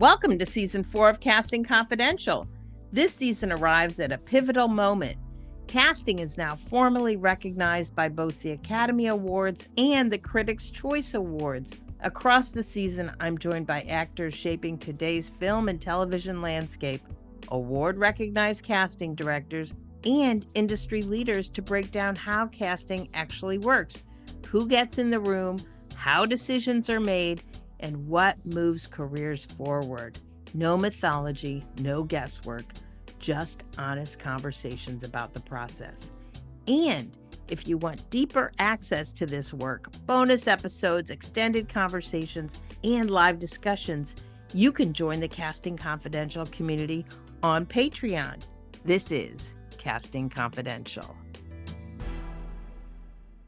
Welcome to Season 4 of Casting Confidential. This season arrives at a pivotal moment. Casting is now formally recognized by both the Academy Awards and the Critics' Choice Awards. Across the season, I'm joined by actors shaping today's film and television landscape, award-recognized casting directors, and industry leaders to break down how casting actually works, who gets in the room, how decisions are made, and what moves careers forward. No mythology, no guesswork, just honest conversations about the process. And if you want deeper access to this work, bonus episodes, extended conversations, and live discussions, you can join the Casting Confidential community on Patreon. This is Casting Confidential.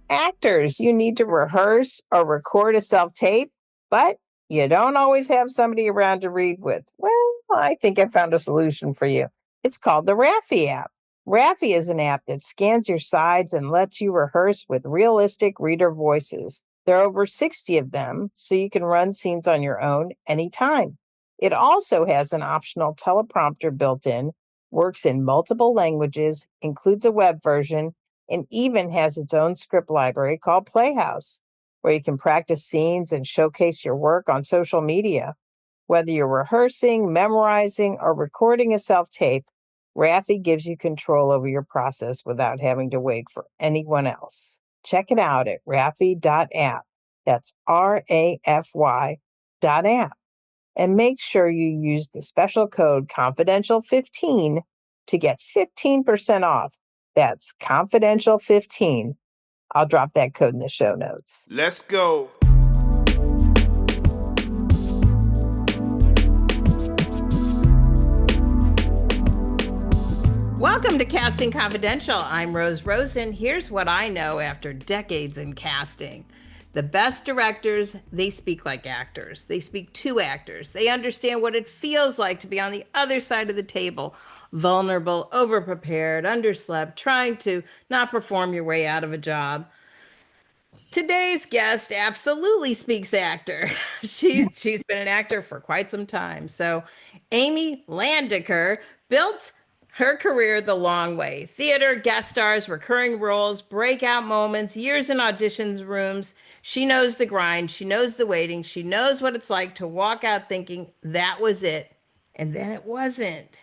Actors, you need to rehearse or record a self-tape, but you don't always have somebody around to read with. Well, I think I found a solution for you. It's called the Rafy app. Rafy is an app that scans your sides and lets you rehearse with realistic reader voices. There are over 60 of them, so you can run scenes on your own anytime. It also has an optional teleprompter built in, works in multiple languages, includes a web version, and even has its own script library called Playhouse, where you can practice scenes and showcase your work on social media. Whether you're rehearsing, memorizing, or recording a self-tape, Rafy gives you control over your process without having to wait for anyone else. Check it out at rafy.app. That's RAFY.app. And make sure you use the special code confidential15 to get 15% off. That's confidential15. I'll drop that code in the show notes. Let's go. Welcome to Casting Confidential. I'm Rose Rosen. Here's what I know after decades in casting. The best directors, they speak like actors. They speak to actors. They understand what it feels like to be on the other side of the table, vulnerable, overprepared, underslept, trying to not perform your way out of a job. Today's guest absolutely speaks actor. She's been an actor for quite some time. So Amy Landecker built her career the long way. Theater, guest stars, recurring roles, breakout moments, years in auditions rooms. She knows the grind. She knows the waiting. She knows what it's like to walk out thinking that was it. And then it wasn't.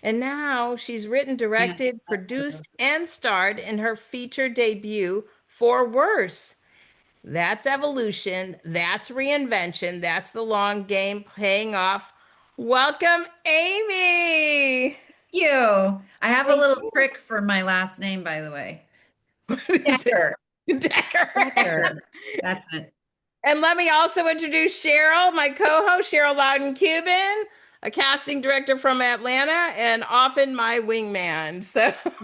And now she's written, directed, produced, and starred in her feature debut for Worse. That's evolution. That's reinvention. That's the long game paying off. Welcome, Amy. You. I have a little trick for my last name, by the way. Decker. Decker. That's it. And let me also introduce Cheryl, my co-host, Cheryl Loudon-Cuban, a casting director from Atlanta, and often my wingman,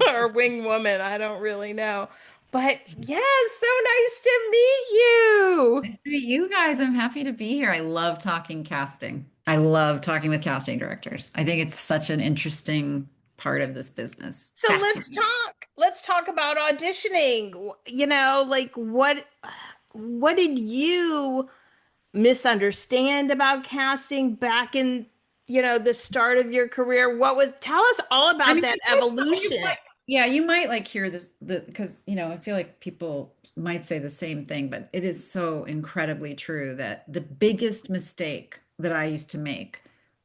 or wingwoman, I don't really know. But yes, so nice to meet you. Nice to meet you guys. I'm happy to be here. I love talking casting. I love talking with casting directors. I think it's such an interesting part of this business. So let's talk about auditioning. You know, like what did you misunderstand about casting back in, the start of your career? Tell us all about that evolution. You might like hear this because, I feel like people might say the same thing, but it is so incredibly true that the biggest mistake that I used to make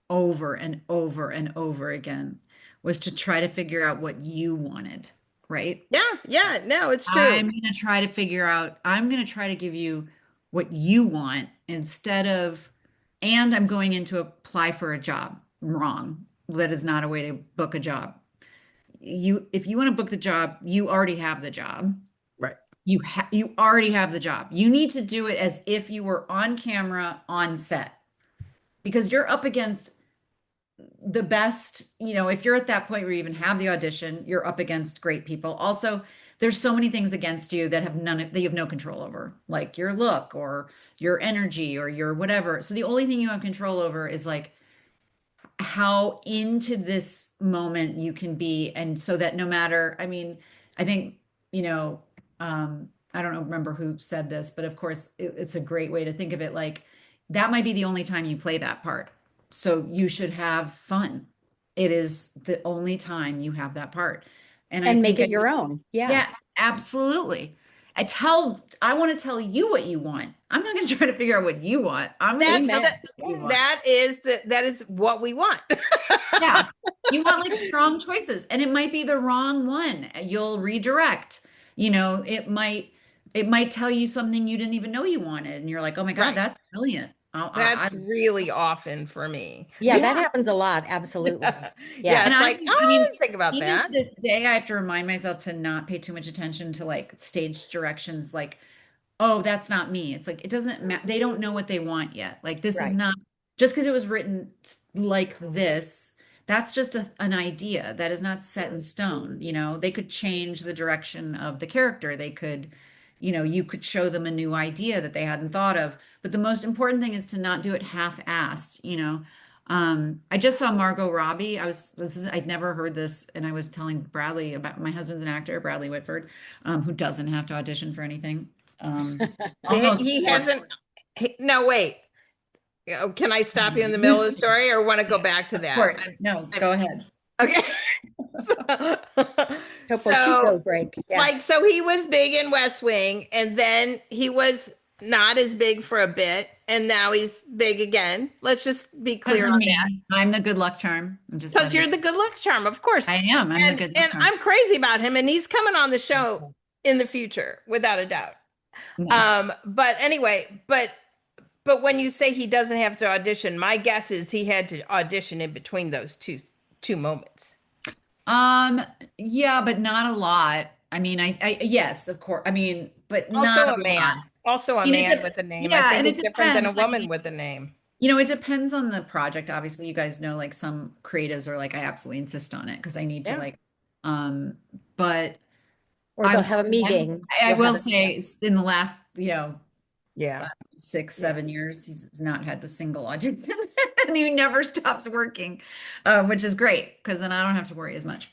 over and over and over again was to try to figure out what you wanted, right? Yeah, no, it's true. I'm going to try to give you what you want instead of, and I'm going in to apply for a job. Wrong. That is not a way to book a job. If you want to book the job, you already have the job. Right. You already have the job. You need to do it as if you were on camera on set, because you're up against the best. If you're at that point where you even have the audition, you're up against great people. Also, there's so many things against you that you have no control over, like your look or your energy or your whatever. So the only thing you have control over is like how into this moment you can be. And so that no matter, I think, I don't remember who said this, but of course it's a great way to think of it. Like that might be the only time you play that part. So you should have fun. It is the only time you have that part. And I And make think it your own. Yeah. yeah, absolutely. I want to tell you what you want. I'm not going to try to figure out what you want. I'm going to That's tell Amen. the you what you want. that is what we want. Yeah. You want like strong choices, and it might be the wrong one. You'll redirect. It might tell you something you didn't even know you wanted, and you're like, "Oh my God, Right. that's brilliant." That's really often for me. Yeah, that happens a lot. Absolutely. Yeah, Yeah. And it's I like, think, I oh, I mean, didn't think about even to that. this day, I have to remind myself to not pay too much attention to like stage directions, like, oh, that's not me. It's like, it doesn't matter. They don't know what they want yet. Like, this is Right. not just because it was written like this. That's just an idea that is not set in stone. They could change the direction of the character. They could, you could show them a new idea that they hadn't thought of. But the most important thing is to not do it half-assed. I just saw Margot Robbie. I'd never heard this, and I was telling Bradley about my husband's an actor, Bradley Whitford, who doesn't have to audition for anything. Almost He forced. hasn't. No, wait. Can I stop you in the middle of the Loosely. story, or want to go Yeah, back to of that? course. No, I'm go ahead. okay. So, Topo so, Chico break. Yeah. so he was big in West Wing, and then he was not as big for a bit, and now he's big again. Let's just be Because clear of on that. me. I'm the good luck charm. I'm just Because letting you're you. the good luck charm, of course. I am. I'm the And good luck and charm. I'm crazy about him, and he's coming on the show in the future, without a doubt. Nice. But anyway, but when you say he doesn't have to audition, my guess is he had to audition in between those two moments. Um, yeah, but not a lot. I mean, yes, of course. I mean, but Also not a a lot. man. Also a I mean, man with a name. I yeah, think and it it's different than a depends. I woman mean, with a name. it depends on the project. Obviously, you guys know like some creatives are like, I absolutely insist on it because I need to Yeah. like, but Or they'll I've, have a meeting. I You'll have will a, say in the last, Yeah. 6, yeah. 7 years, he's not had a single audition and he never stops working, which is great because then I don't have to worry as much.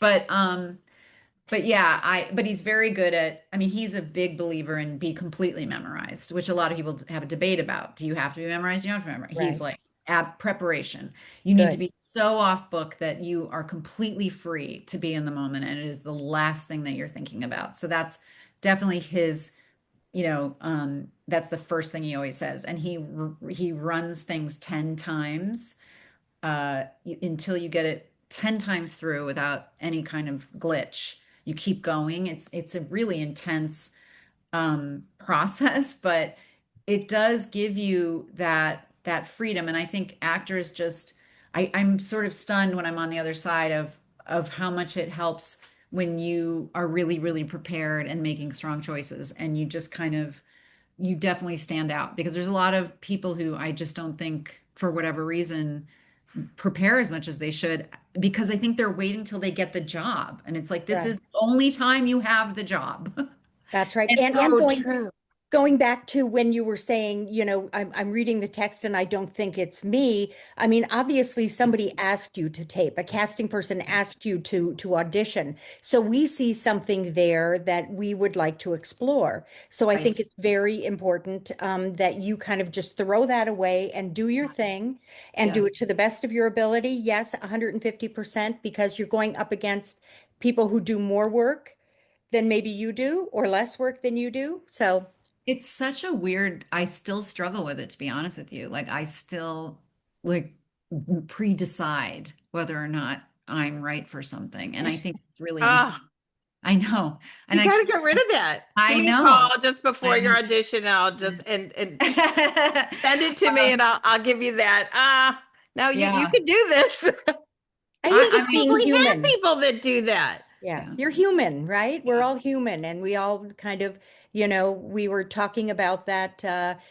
But yeah, but he's very good I mean, he's a big believer in be completely memorized, which a lot of people have a debate about. Do you have to be memorized? You don't have to memorize. He's Right. like, ab preparation. You need to Good. be so off book that you are completely free to be in the moment, and it is the last thing that you're thinking about. So that's definitely his, that's the first thing he always says. And he runs things 10 times until you get it 10 times through without any kind of glitch. You keep going. It's a really intense process, but it does give you that freedom. And I think actors just I'm sort of stunned when I'm on the other side of how much it helps when you are really, really prepared and making strong choices and you just kind of you definitely stand out because there's a lot of people who I just don't think for whatever reason prepare as much as they should because I think they're waiting till they get the job. And it's like, this is Right. the only time you have the job. That's right. And And So true. going back to when you were saying, I'm reading the text and I don't think it's me. I mean, obviously somebody asked you to tape, a casting person asked you to audition. So we see something there that we would like to explore. So I think right. it's very important that you kind of just throw that away and do your thing and do it Yes. to the best of your ability. Yes, 150% because you're going up against people who do more work than maybe you do or less work than you do. So It's such a weird, I still struggle with it, to be honest with you. Like I still like pre-decide whether or not I'm right for something. And I think it's really Ah, important. I know. And you got to get rid of that. Give I me a know. call just before I your know. audition, and I'll just and send it to me, and I'll give you that. Now you Yeah. can do this. I I, think I it's mean, being We have human. people that do that. Yeah, yeah. you're human, right? We're Yeah. all human, and we all kind of, we were talking about that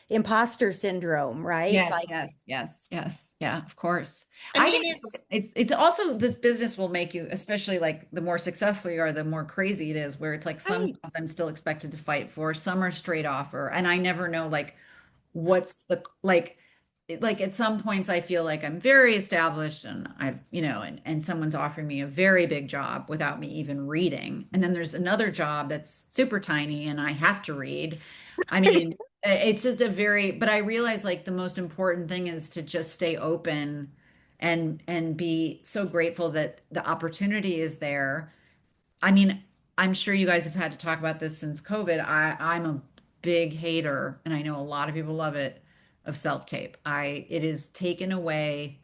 imposter syndrome, right? Yes, Like, yes, yes, yes. Yeah, of course. I I mean, think it's it's also this business will make you, especially like the more successful you are, the more crazy it is, where it's like some right. jobs I'm still expected to fight for, some are straight offer, and I never know like what's the like at some points I feel like I'm very established and I've, and someone's offering me a very big job without me even reading. And then there's another job that's super tiny and I have to read. I mean, it's just but I realize like the most important thing is to just stay open and be so grateful that the opportunity is there. I mean, I'm sure you guys have had to talk about this since COVID. I'm a big hater, and I know a lot of people love it, of self-tape. It has taken away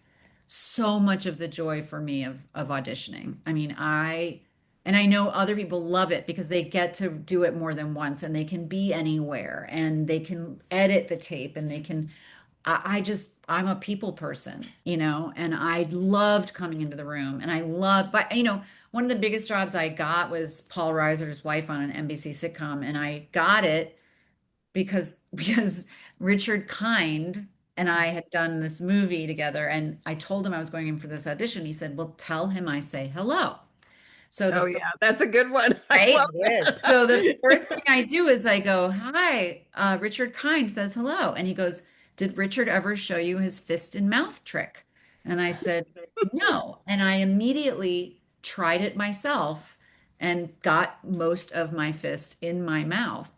so much of the joy for me of auditioning. I mean, and I know other people love it because they get to do it more than once and they can be anywhere and they can edit the tape and they can I'm a people person, and I loved coming into the room and I loved, but one of the biggest jobs I got was Paul Reiser's wife on an NBC sitcom. And I got it because Richard Kind and I had done this movie together. And I told him I was going in for this audition. He said, well, tell him I say hello. So Oh yeah, that's a good one. I right? love Yes. that. So the first thing I do is I go, hi, Richard Kind says hello. And he goes, did Richard ever show you his fist and mouth trick? And I said, no. And I immediately tried it myself and got most of my fist in my mouth.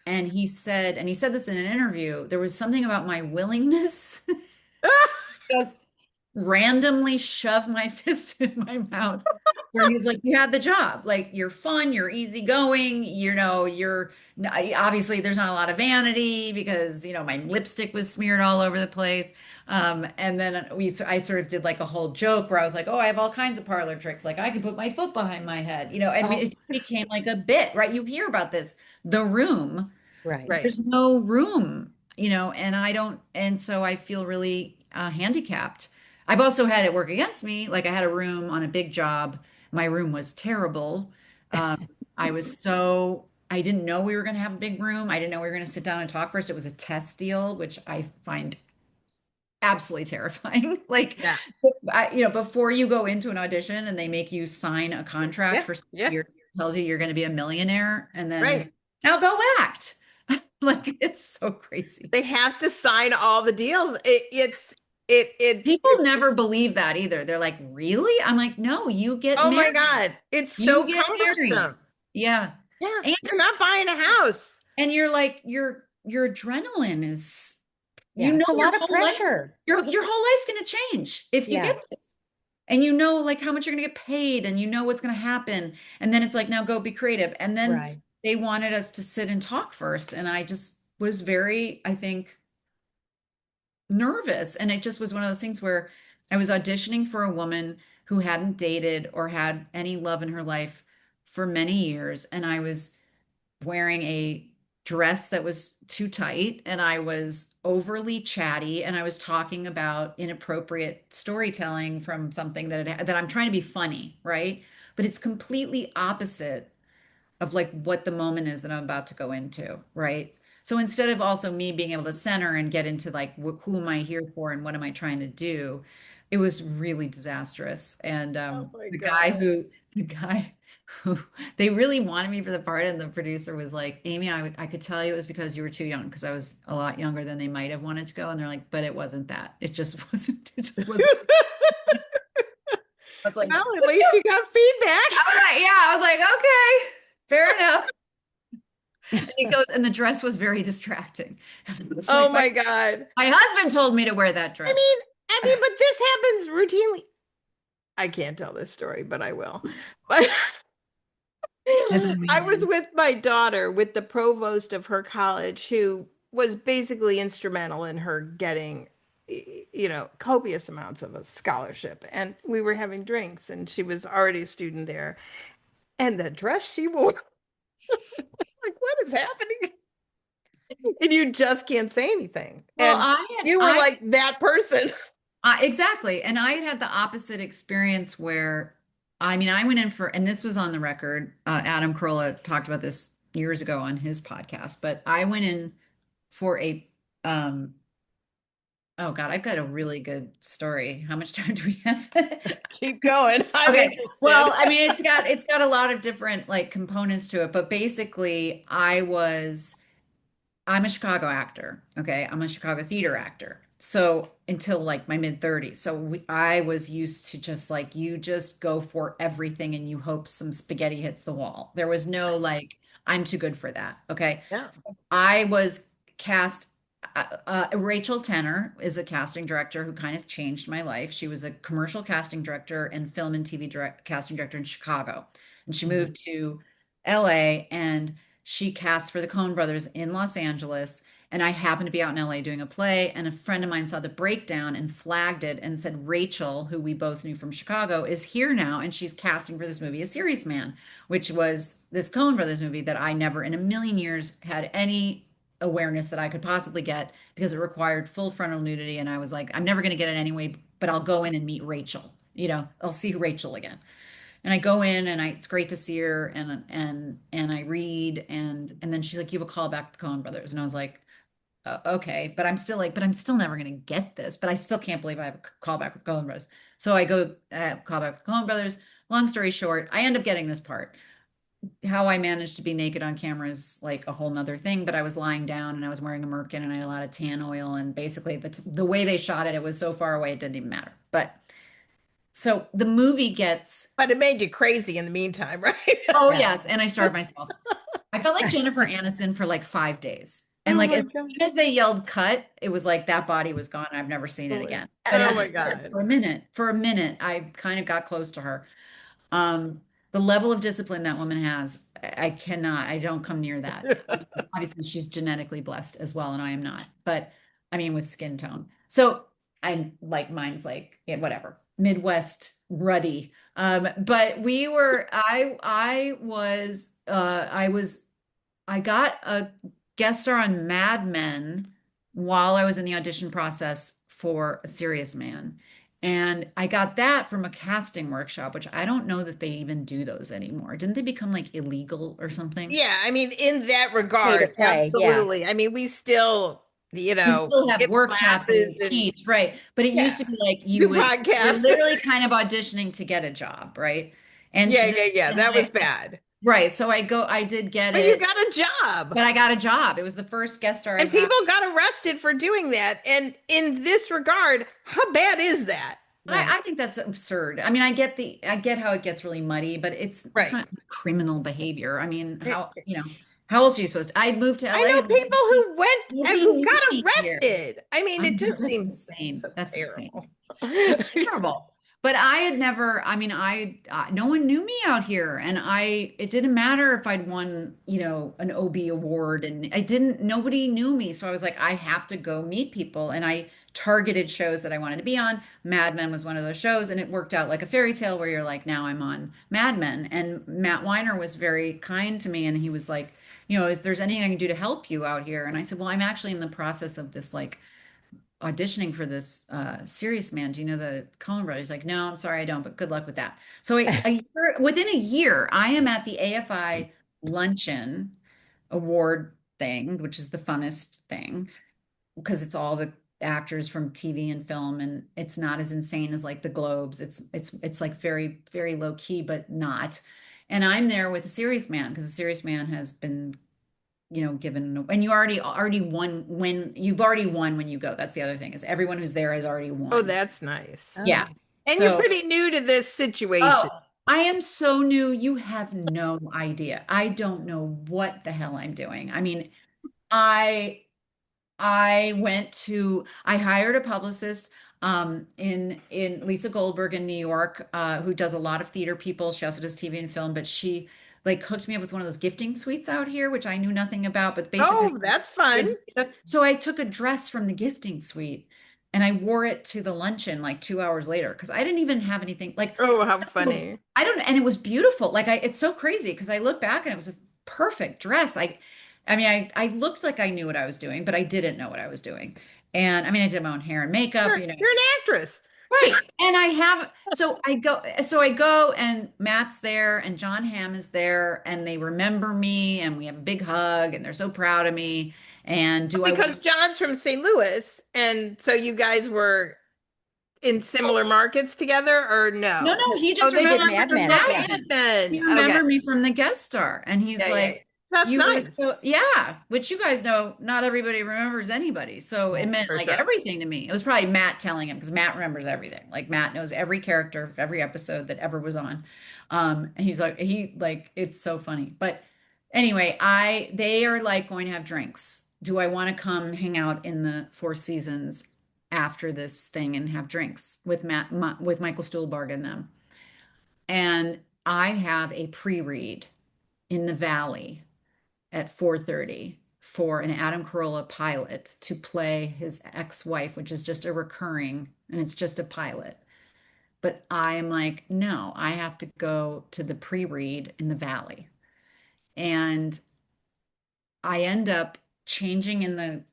And he said this in an interview, there was something about my willingness to just randomly shove my fist in my mouth where he was like, you had the job, like you're fun, you're easygoing, you're obviously there's not a lot of vanity because my lipstick was smeared all over the place. And then I sort of did like a whole joke where I was like, oh, I have all kinds of parlor tricks, like I can put my foot behind my head, and Oh, it became like a bit, right? You hear about this, the room, right. Right. there's no room, and I don't, and so I feel really handicapped. I've also had it work against me. Like I had a room on a big job. My room was terrible. Um, I didn't know we were going to have a big room. I didn't know we were going to sit down and talk first. It was a test deal, which I find absolutely terrifying. Like, Yeah. before you go into an audition and they make you sign a contract Yeah. for 6 Yeah. years, tells you you're going to be a millionaire, and then Right. now go act. Like it's so crazy. They have to sign all the deals. People never believe that either. They're like, really? I'm like, no, you get Oh my married. God. It's You so get married. cumbersome. Yeah. Yeah. And You're not buying a house. you're like, your adrenaline is, Yeah, it's a your lot of whole life, pressure. your whole life's gonna change if you Yeah, get this. And like how much you're gonna get paid and what's gonna happen. And then it's like, now go be creative. And then right. they wanted us to sit and talk first. And I just was very, I think, nervous. And it just was one of those things where I was auditioning for a woman who hadn't dated or had any love in her life for many years. And I was wearing a dress that was too tight and I was overly chatty and I was talking about inappropriate storytelling from something that I'm trying to be funny, right? But it's completely opposite of like what the moment is that I'm about to go into, right? So instead of also me being able to center and get into like who am I here for and what am I trying to do, it was really disastrous. And Oh my the God. guy who the guy who they really wanted me for the part, and the producer was like, Amy, I could tell you it was because you were too young, because I was a lot younger than they might have wanted to go. And they're like, but it wasn't that. It just wasn't. It just wasn't. I was like, Well, at least you got feedback. yeah, I was like, okay, fair enough. And he goes, and the dress was very distracting. And I was Oh like, my God. my husband told me to wear that I dress. mean, but this happens routinely. I can't tell this story, but I will. But That's I was amazing. with my daughter, with the provost of her college, who was basically instrumental in her getting, copious amounts of a scholarship. And we were having drinks, and she was already a student there. And the dress she wore, like, what is happening? And you just can't say anything. Well, And you were like that person. exactly. And I had the opposite experience where, I mean, I went in for, and this was on the record. Adam Carolla talked about this years ago on his podcast, but I went in for um, oh God, I've got a really good story. How much time do we have? Keep going. I'm Okay. interested. Well, I mean, it's got a lot of different like components to it, but basically I'm a Chicago actor. Okay. I'm a Chicago theater actor. So until like my mid 30s. So I was used to just like, you just go for everything and you hope some spaghetti hits the wall. There was no like, I'm too good for that. Okay. Yeah. So I was cast. Rachel Tenner is a casting director who kind of changed my life. She was a commercial casting director and film and TV casting director in Chicago. And she Mhm. moved to LA and she cast for the Coen brothers in Los Angeles. And I happened to be out in LA doing a play, and a friend of mine saw the breakdown and flagged it and said, Rachel, who we both knew from Chicago, is here now, and she's casting for this movie, A Serious Man, which was this Coen brothers movie that I never in a million years had any awareness that I could possibly get because it required full frontal nudity. And I was like, I'm never going to get it anyway, but I'll go in and meet Rachel. I'll see Rachel again. And I go in and it's great to see her and I read and then she's like, you have a call back to the Coen brothers. And I was like, okay, but I'm still never going to get this, but I still can't believe I have a call back with Coen brothers. So I go call back with Coen brothers. Long story short, I end up getting this part. How I managed to be naked on camera is like a whole nother thing, but I was lying down and I was wearing a merkin and I had a lot of tan oil. And basically the way they shot it, it was so far away, it didn't even matter. But so the movie gets, But it made you crazy in the meantime, right? oh Yeah. yes. And I starved myself. I felt like Jennifer Aniston for like 5 days. And Oh like my as God. soon as they yelled cut, it was like that body was gone. I've never seen it again. But Oh it my was God. for a minute, I kind of got close to her. The level of discipline that woman has, I don't come near that. Obviously, she's genetically blessed as well, and I am not. But I mean, with skin tone. So I'm like, mine's like, yeah, whatever, Midwest ruddy. But I got a guest star on Mad Men while I was in the audition process for A Serious Man. And I got that from a casting workshop, which I don't know that they even do those anymore. Didn't they become like illegal or something? Yeah, I mean, in that Pay to regard, play. Yeah. absolutely. I mean, we still, We still have give workshops classes and and teach, right? But it used yeah, to be like do you're podcasts. literally kind of auditioning to get a job, right? And Yeah, so yeah, yeah. then That was bad. right. So I did get But you it, got a job. but I got a job. It was the first guest star I And had. people got arrested for doing that. And in this regard, how bad is that? Right. I think that's absurd. I mean, I get how it gets really muddy, but it's Right. not criminal behavior. I mean, I how else are you supposed to? I moved to LA know and people who went and nobody who knew got me here. arrested. I mean, I it know just that's seems insane. so That's insane. terrible. It's terrible. But I had never, I mean, no one knew me out here. And it didn't matter if I'd won, an OB award and nobody knew me. So I was like, I have to go meet people. And I targeted shows that I wanted to be on. Mad Men was one of those shows. And it worked out like a fairy tale where you're like, now I'm on Mad Men. And Matt Weiner was very kind to me. And he was like, if there's anything I can do to help you out here. And I said, well, I'm actually in the process of this like auditioning for this Serious Man. Do you know the Coen brothers? He's like, no, I'm sorry, I don't, but good luck with that. So within a year, I am at the AFI luncheon award thing, which is the funnest thing because it's all the actors from TV and film, and it's not as insane as like the Globes. It's like very, very low key, but not. And I'm there with a Serious Man because a Serious Man has been given, and you already won when you've already won when you go. That's the other thing is everyone who's there has already Oh, won. that's nice. Yeah. Oh. And you're So, pretty new to this oh, situation. I am so new. You have no idea. I don't know what the hell I'm doing. I mean, I I hired a publicist in Lisa Goldberg in New York, who does a lot of theater people. She also does TV and film, but she like hooked me up with one of those gifting suites out here, which I knew nothing about, but basically Oh, that's fun. so I took a dress from the gifting suite and I wore it to the luncheon like 2 hours later because I didn't even have anything like Oh, how funny. I don't and it was beautiful. Like it's so crazy because I look back and it was a perfect dress. I looked like I knew what I was doing, but I didn't know what I was doing. And I mean, I did my own hair and makeup, You're an actress. right. And so I go and Matt's there and John Hamm is there and they remember me and we have a big hug and they're so proud of me. And do I Because John's from St. Louis, and so you guys were in similar markets together, or No, no? no, he Oh, just they did just remembered Mad from from Men. Mad Yeah. Mad Men. He Men. Okay. remembered me from the guest star. And he's Yeah, yeah, yeah. like, That's you were nice. so, yeah, which you guys know, not everybody remembers anybody. So it Right. meant For like sure. everything to me. It was probably Matt telling him because Matt remembers everything. Like Matt knows every character of every episode that ever was on. And it's so funny. But anyway, they are like going to have drinks do I want to come hang out in the Four Seasons after this thing and have drinks with with Michael Stuhlbarg and them? And I have a pre-read in the Valley at 4:30 for an Adam Carolla pilot to play his ex-wife, which is just a recurring, and it's just a pilot. But I'm like, no, I have to go to the pre-read in the Valley. And I end up changing in the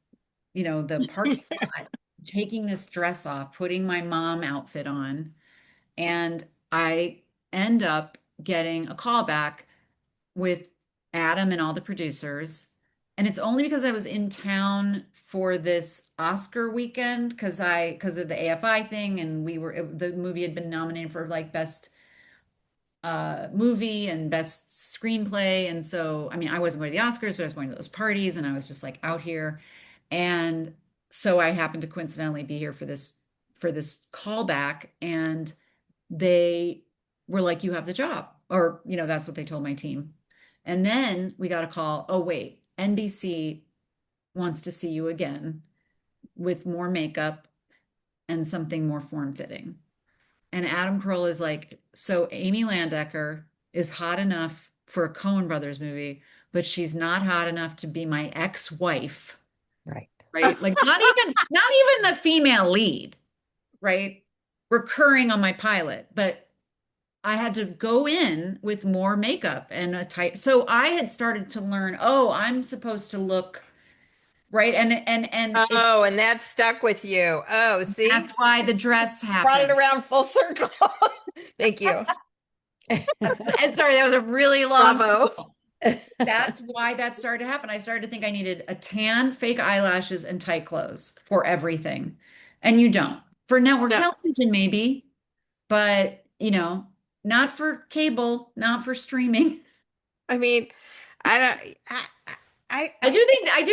parking lot, taking this dress off, putting my mom outfit on, and I end up getting a call back with Adam and all the producers. And it's only because I was in town for this Oscar weekend because of the AFI thing, and the movie had been nominated for like best movie and best screenplay. And so, I mean, I wasn't going to the Oscars, but I was going to those parties, and I was just like out here. And so I happened to coincidentally be here for this callback, and they were like, "You have the job," or that's what they told my team. And then we got a call. Oh, wait, NBC wants to see you again with more makeup and something more form fitting. And Adam Carolla is like, so Amy Landecker is hot enough for a Coen Brothers movie, but she's not hot enough to be my ex-wife, Right. right? Like not even the female lead, right? Recurring on my pilot, but I had to go in with more makeup and a tight. So I had started to learn, oh, I'm supposed to look right, and Oh, and that stuck with you. Oh, see? that's why the dress Brought it happened. around full circle. Thank you. Sorry, that was a really long Bravo. circle. That's why that started to happen. I started to think I needed a tan, fake eyelashes, and tight clothes for everything. And you don't. For network No, television, maybe, but not for cable, not for streaming. I mean, I don't. I do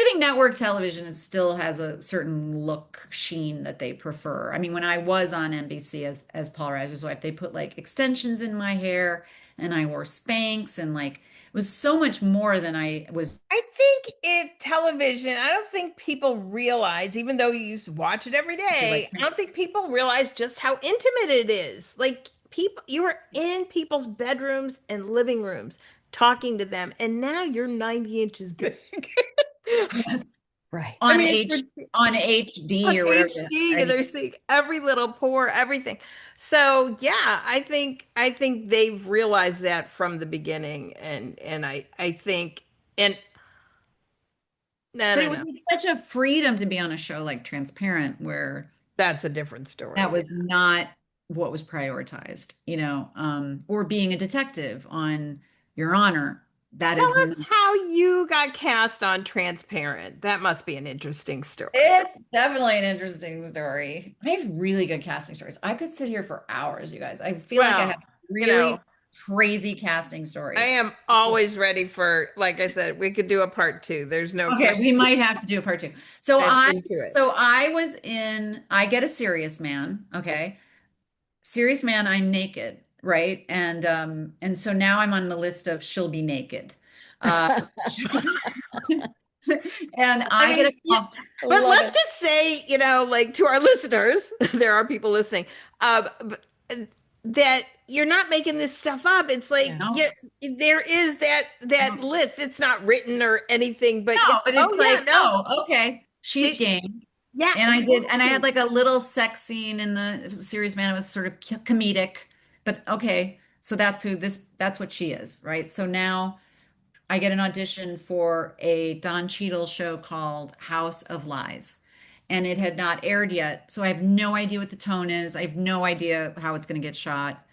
think network television still has a certain look sheen that they prefer. I mean, when I was on NBC as Paul Reiser's wife, they put like extensions in my hair and I wore Spanx, and like it was so much more than I was I think television, I don't think people realize, even though you used to watch it every day, like. I don't think people realize just how intimate it is. Like people, you were in people's bedrooms and living rooms talking to them, and now you're 90 inches big. Yes. Right. I On mean, H on HD on or whatever. HD, Right? they're seeing every little pore, everything. So yeah, I think they've realized that from the beginning, and I think and no But no it was no, like such a freedom to be on a show like Transparent, where that's a different that story. was not what was prioritized, or being a detective on Your Honor. That Tell is not. us how you got cast on Transparent. That must be an interesting story. It's definitely an interesting story. I have really good casting stories. I could sit here for hours, you guys. I feel like I have Well, you know, really crazy casting I stories. am always ready for, like I said, we could do a part two. There's no Okay, we question. might have to do a part two. So I'm I into it. so I was in I get a Serious Man, okay? Serious Man, I'm naked, right? And so now I'm on the list of she'll be naked. Uh and I I get mean, a yeah, call. but Love let's it. just say, like to our listeners, there are people listening, that you're not making this stuff up. It's like, Yeah. yeah, No, there is that no, list. It's not written or anything, but no, but oh it's yeah, like, no, oh, okay, she's it, game. yeah, And I had totally. like a little sex scene in the Serious Man. It was sort of comedic, but okay. So that's what she is, right? So now I get an audition for a Don Cheadle show called House of Lies. And it had not aired yet. So I have no idea what the tone is. I have no idea how it's going to get shot.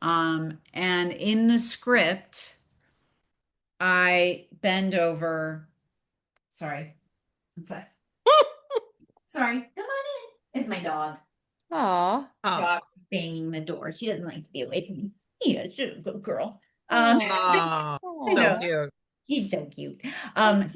And in the script, I bend over. Sorry. Sorry. Sorry. Come on in. It's my dog. Aw. Oh, Dog banging the door. She doesn't like to be away from me. Yeah, she's a good girl. Aw. oh, I so know. Aw. cute. He's so cute.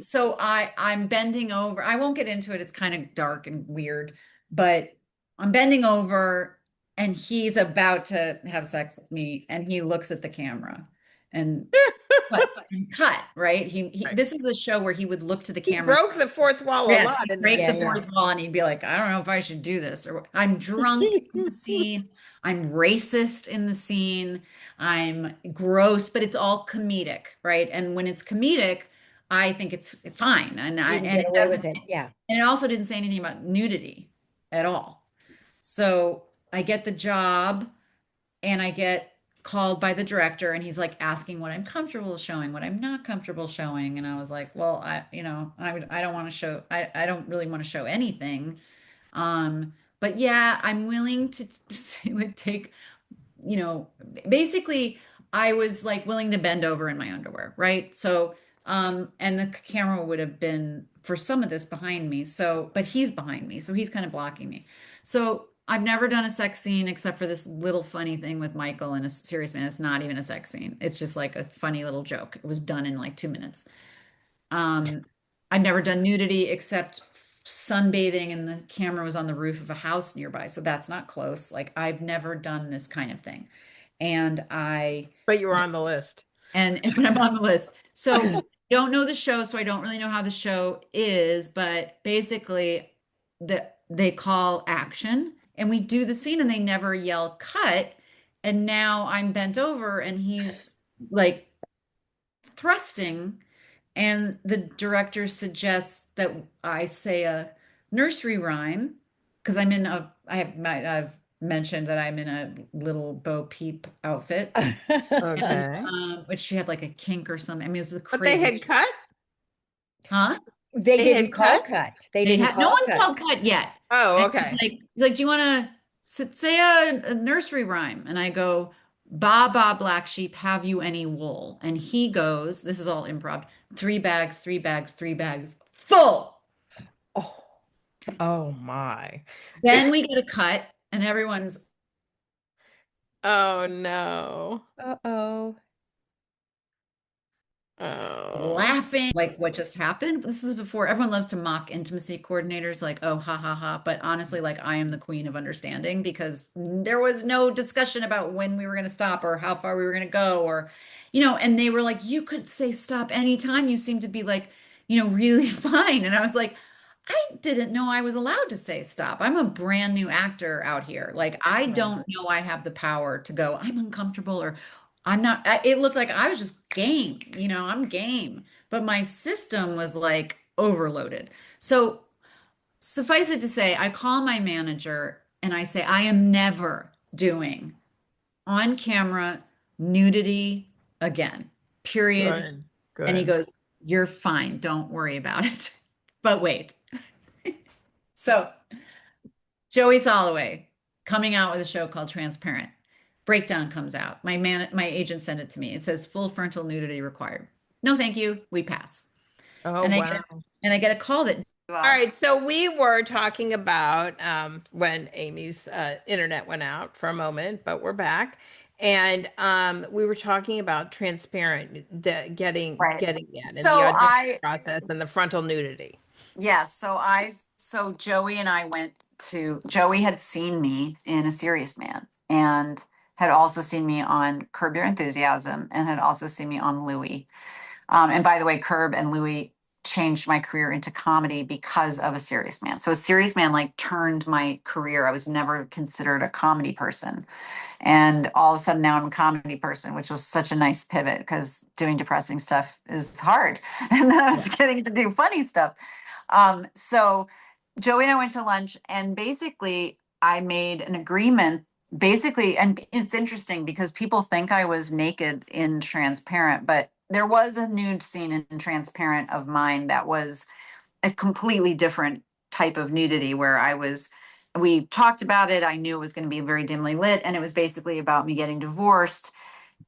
So I'm bending over. I won't get into it. It's kind of dark and weird, but I'm bending over and he's about to have sex with me and he looks at the camera and cut, right? Right. This is a show where he would look to the He camera. broke the fourth wall a Yes, lot he'd in break that the Yeah, yeah. fourth show. wall and he'd be like, I don't know if I should do this. Or I'm drunk in the scene. I'm racist in the scene. I'm gross, but it's all comedic, right? And when it's comedic, I think it's fine. You can And get it away with doesn't, it. Yeah. and it also didn't say anything about nudity at all. So I get the job and I get called by the director and he's like asking what I'm comfortable showing, what I'm not comfortable showing. And I was like, well, I don't want to show, I don't really want to show anything. But yeah, I'm willing to like take, you know, basically I was like willing to bend over in my underwear, right? So, and the camera would have been for some of this behind me. So, but he's behind me, so he's kind of blocking me. So I've never done a sex scene except for this little funny thing with Michael and a serious man. It's not even a sex scene. It's just like a funny little joke. It was done in like 2 minutes. Um, I've never done nudity except sunbathing, and the camera was on the roof of a house nearby. So that's not close. Like I've never done this kind of thing. And But you were on the list. but I'm on the list. So don't know the show, so I don't really know how the show is, but basically they call action and we do the scene and they never yell cut. And now I'm bent over and he's like thrusting and the director suggests that I say a nursery rhyme because I've mentioned that I'm in a little Bo Peep outfit, and Okay. which she had like a kink or something. I mean, it was the But they crazy, had cut? huh? They They didn't had call cut? cut. They They didn't had no call one's cut. called cut yet. Oh, And okay. he's like, do you want to say a nursery rhyme? And I go, ba ba black sheep, have you any wool? And he goes, this is all improv, 3 bags, 3 bags, 3 bags, full. Oh, Oh my. Then we get a cut, and everyone's Oh no. uh-oh. Oh. laughing like what just happened. This was before everyone loves to mock intimacy coordinators, like, oh, ha ha ha. But honestly, like, I am the queen of understanding because there was no discussion about when we were going to stop or how far we were going to go, or, and they were like, you could say stop anytime. You seem to be like, really fine. And I was like, I didn't know I was allowed to say stop. I'm a brand new actor out here. Like, I Right. don't know I have the power to go, I'm uncomfortable or I'm not. It looked like I was just game, I'm game. But my system was like overloaded. So suffice it to say, I call my manager and I say, I am never doing on camera nudity again, period. Good. And he Good. goes, you're fine. Don't worry about it. But wait. So Joey Soloway coming out with a show called Transparent. Breakdown comes out. My agent sent it to me. It says full frontal nudity required. No, thank you. We pass. Oh And wow. I get a call that All right, so we were talking about when Amy's internet went out for a moment, but we're back, and we were talking about transparent, Right. getting that in the So audition process and the frontal nudity. yes, so Joey and I Joey had seen me in A Serious Man and had also seen me on Curb Your Enthusiasm and had also seen me on Louie. And by the way, Curb and Louie changed my career into comedy because of A Serious Man. So A Serious Man like turned my career. I was never considered a comedy person. And all of a sudden now I'm a comedy person, which was such a nice pivot because doing depressing stuff is hard. And then I was getting to do funny stuff. So Joey and I went to lunch and basically I made an agreement. Basically, and it's interesting because people think I was naked in Transparent, but there was a nude scene in Transparent of mine that was a completely different type of nudity where we talked about it. I knew it was going to be very dimly lit, and it was basically about me getting divorced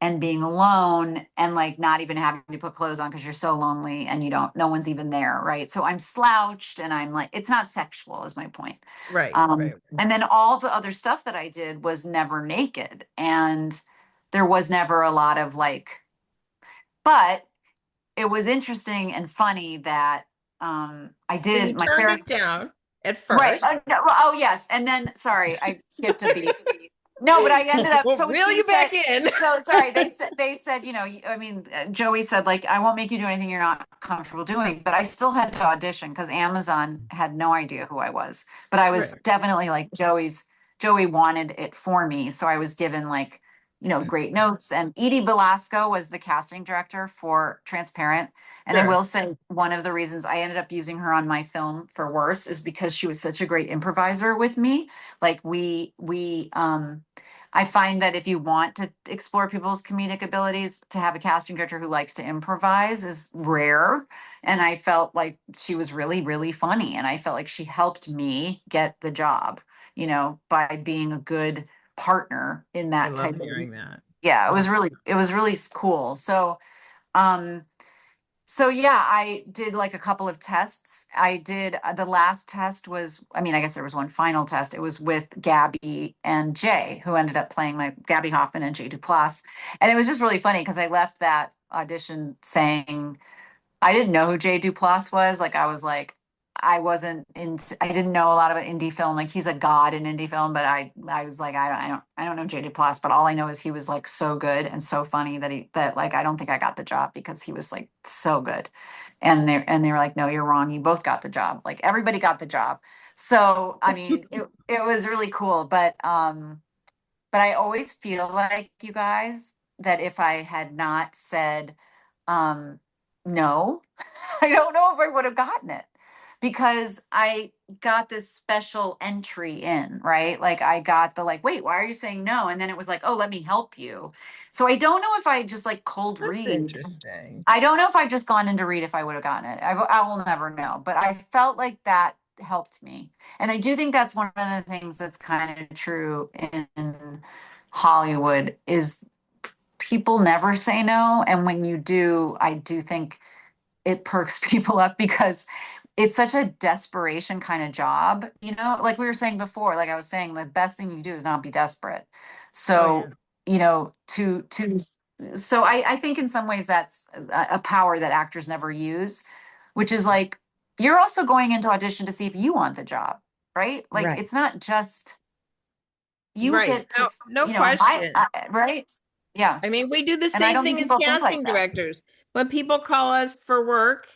and being alone and like not even having to put clothes on because you're so lonely and no one's even there, right? So I'm slouched and I'm like, it's not sexual is my point. Right, right. And then all the other stuff that I did was never naked, and there was never a lot of like, but it was interesting and funny that I So you did my turned it character. down at Right. first. No, oh, yes. And then, sorry, I skipped a beat. No, but I ended up, We'll so reel she you said, back in. so sorry, they said, I mean, Joey said, like, I won't make you do anything you're not comfortable doing, but I still had to audition because Amazon had no idea who I was. But I was Right. definitely like Joey wanted it for me. So I was given like, great notes. And Edie Velasco was the casting director for Transparent. And I Sure. will say one of the reasons I ended up using her on my film for Worse is because she was such a great improviser with me. Like I find that if you want to explore people's comedic abilities, to have a casting director who likes to improvise is rare. And I felt like she was really, really funny. And I felt like she helped me get the job, by being a good partner in I that love type of, hearing that. yeah, Yeah. it was really cool. Um, so yeah, I did like a couple of tests. I did the last test was, I mean, I guess there was one final test. It was with Gabby and Jay, who ended up playing my Gabby Hoffman and Jay Duplass. And it was just really funny because I left that audition saying I didn't know who Jay Duplass was. Like I was like, I didn't know a lot about indie film. Like he's a god in indie film, but I was like, I don't know Jay Duplass, but all I know is he was like so good and so funny that like, I don't think I got the job because he was like so good. And they were like, no, you're wrong. You both got the job. Like everybody got the job. So, I mean, it was really cool, but I always feel like you guys that if I had not said, um, no, I don't know if I would have gotten it because I got this special entry in, right? Like I got the like, wait, why are you saying no? And then it was like, oh, let me help you. So I don't know if I just like cold That's read. interesting. I don't know if I just gone in to read if I would have gotten it. I will never know, but I felt like that helped me. And I do think that's one of the things that's kind of true in Hollywood is people never say no. And when you do, I do think it perks people up because it's such a desperation kind of job, like we were saying before, like I was saying, the best thing you do is not be desperate. Oh yeah. So, so I think in some ways that's a power that actors never use, which is like, you're also going into audition to see if you want the job, right? Like it's Right. not just you Right. get to, No, no question. right? Yeah. I mean, we do the And I same don't think thing as people think like casting that. directors. When people call us for work,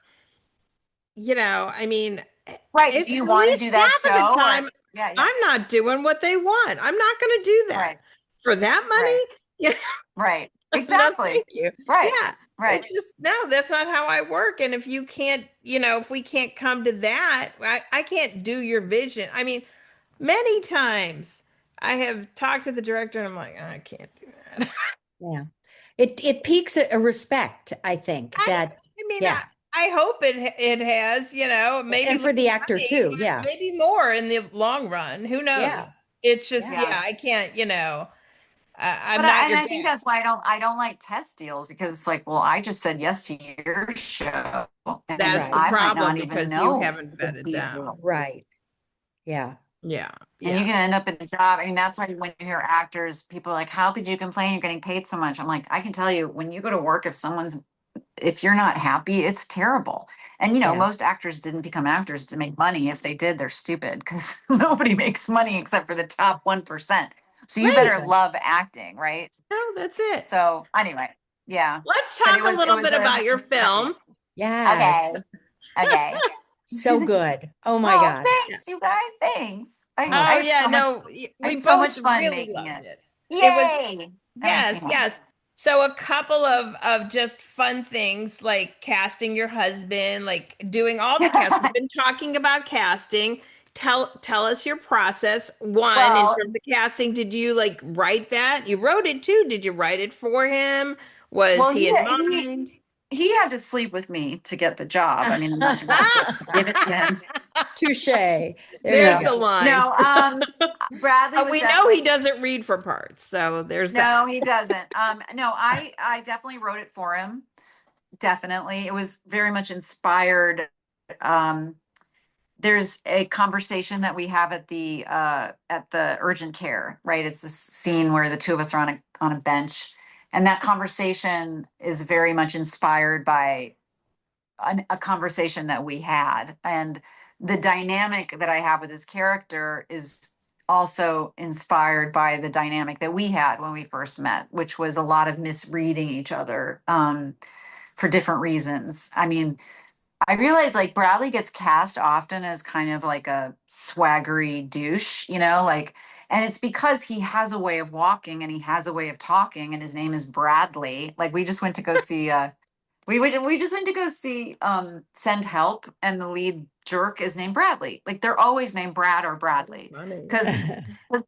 I mean, Right. Do it's you at want to do least that half of the show or time yeah, yeah. I'm not doing what they want. I'm not going to do that Right. for that Right. money. Yeah, Right. no, Exactly. thank you. Right. Yeah, Right. it's just no, that's not how I work. And if you can't, if we can't come to that, I can't do your vision. I mean, many times I have talked to the director and I'm like, I can't do that. Yeah. It piques a respect, I think, I, that, I mean, yeah. I hope it has, maybe And less for the actor money, too. but Yeah. maybe more in the long run. Who Yeah. knows? It's just, Yeah. Yeah. yeah, I can't, I'm But not and your I think dad. that's why I don't like test deals because it's like, well, I just said yes to your show and That's the Right. I might problem not even because you know haven't it's vetted them. you. Right. Yeah. Yeah, And you yeah. can end up in a job. I mean, that's why when you hear actors, people are like, how could you complain? You're getting paid so much. I'm like, I can tell you when you go to work, if you're not happy, it's terrible. And Yeah. most actors didn't become actors to make money. If they did, they're stupid because nobody makes money except for the top 1%. So you Right. better Exactly. love acting, right? No, that's it. So anyway, yeah. Let's But talk a it little was bit a about your film. okay. Yes. Okay. So good. Oh my Oh, God. Yeah. thanks, you guys. Thanks. I Oh had yeah, so much no, I we had so both much fun really making loved it. it. It was Yay. That makes me yes, happy. yes. So a couple of just fun things like casting your husband, like doing all the cast. We've been talking about casting. Tell us your process. One, in Well, terms of casting, did you like write that? You wrote it too. Did you write it for him? Was well, he in mind? he had to sleep with me to get the job. I mean, I'm not going to give it to him. Touche. There you There's No, the go. line. no. Bradley was We know definitely he doesn't read for parts, so there's that. no, he doesn't. No, I definitely wrote it for him. Definitely, it was very much inspired. Um, there's a conversation that we have at the urgent care, right? It's the scene where the two of us are on a bench, and that conversation is very much inspired by a conversation that we had, and the dynamic that I have with his character is also inspired by the dynamic that we had when we first met, which was a lot of misreading each other for different reasons. I mean, I realize like Bradley gets cast often as kind of like a swaggery douche, like, and it's because he has a way of walking and he has a way of talking, and his name is Bradley. Like we just went to go see we just went to go see Send Help, and the lead jerk is named Bradley. Like they're always named Brad or Bradley Funny. because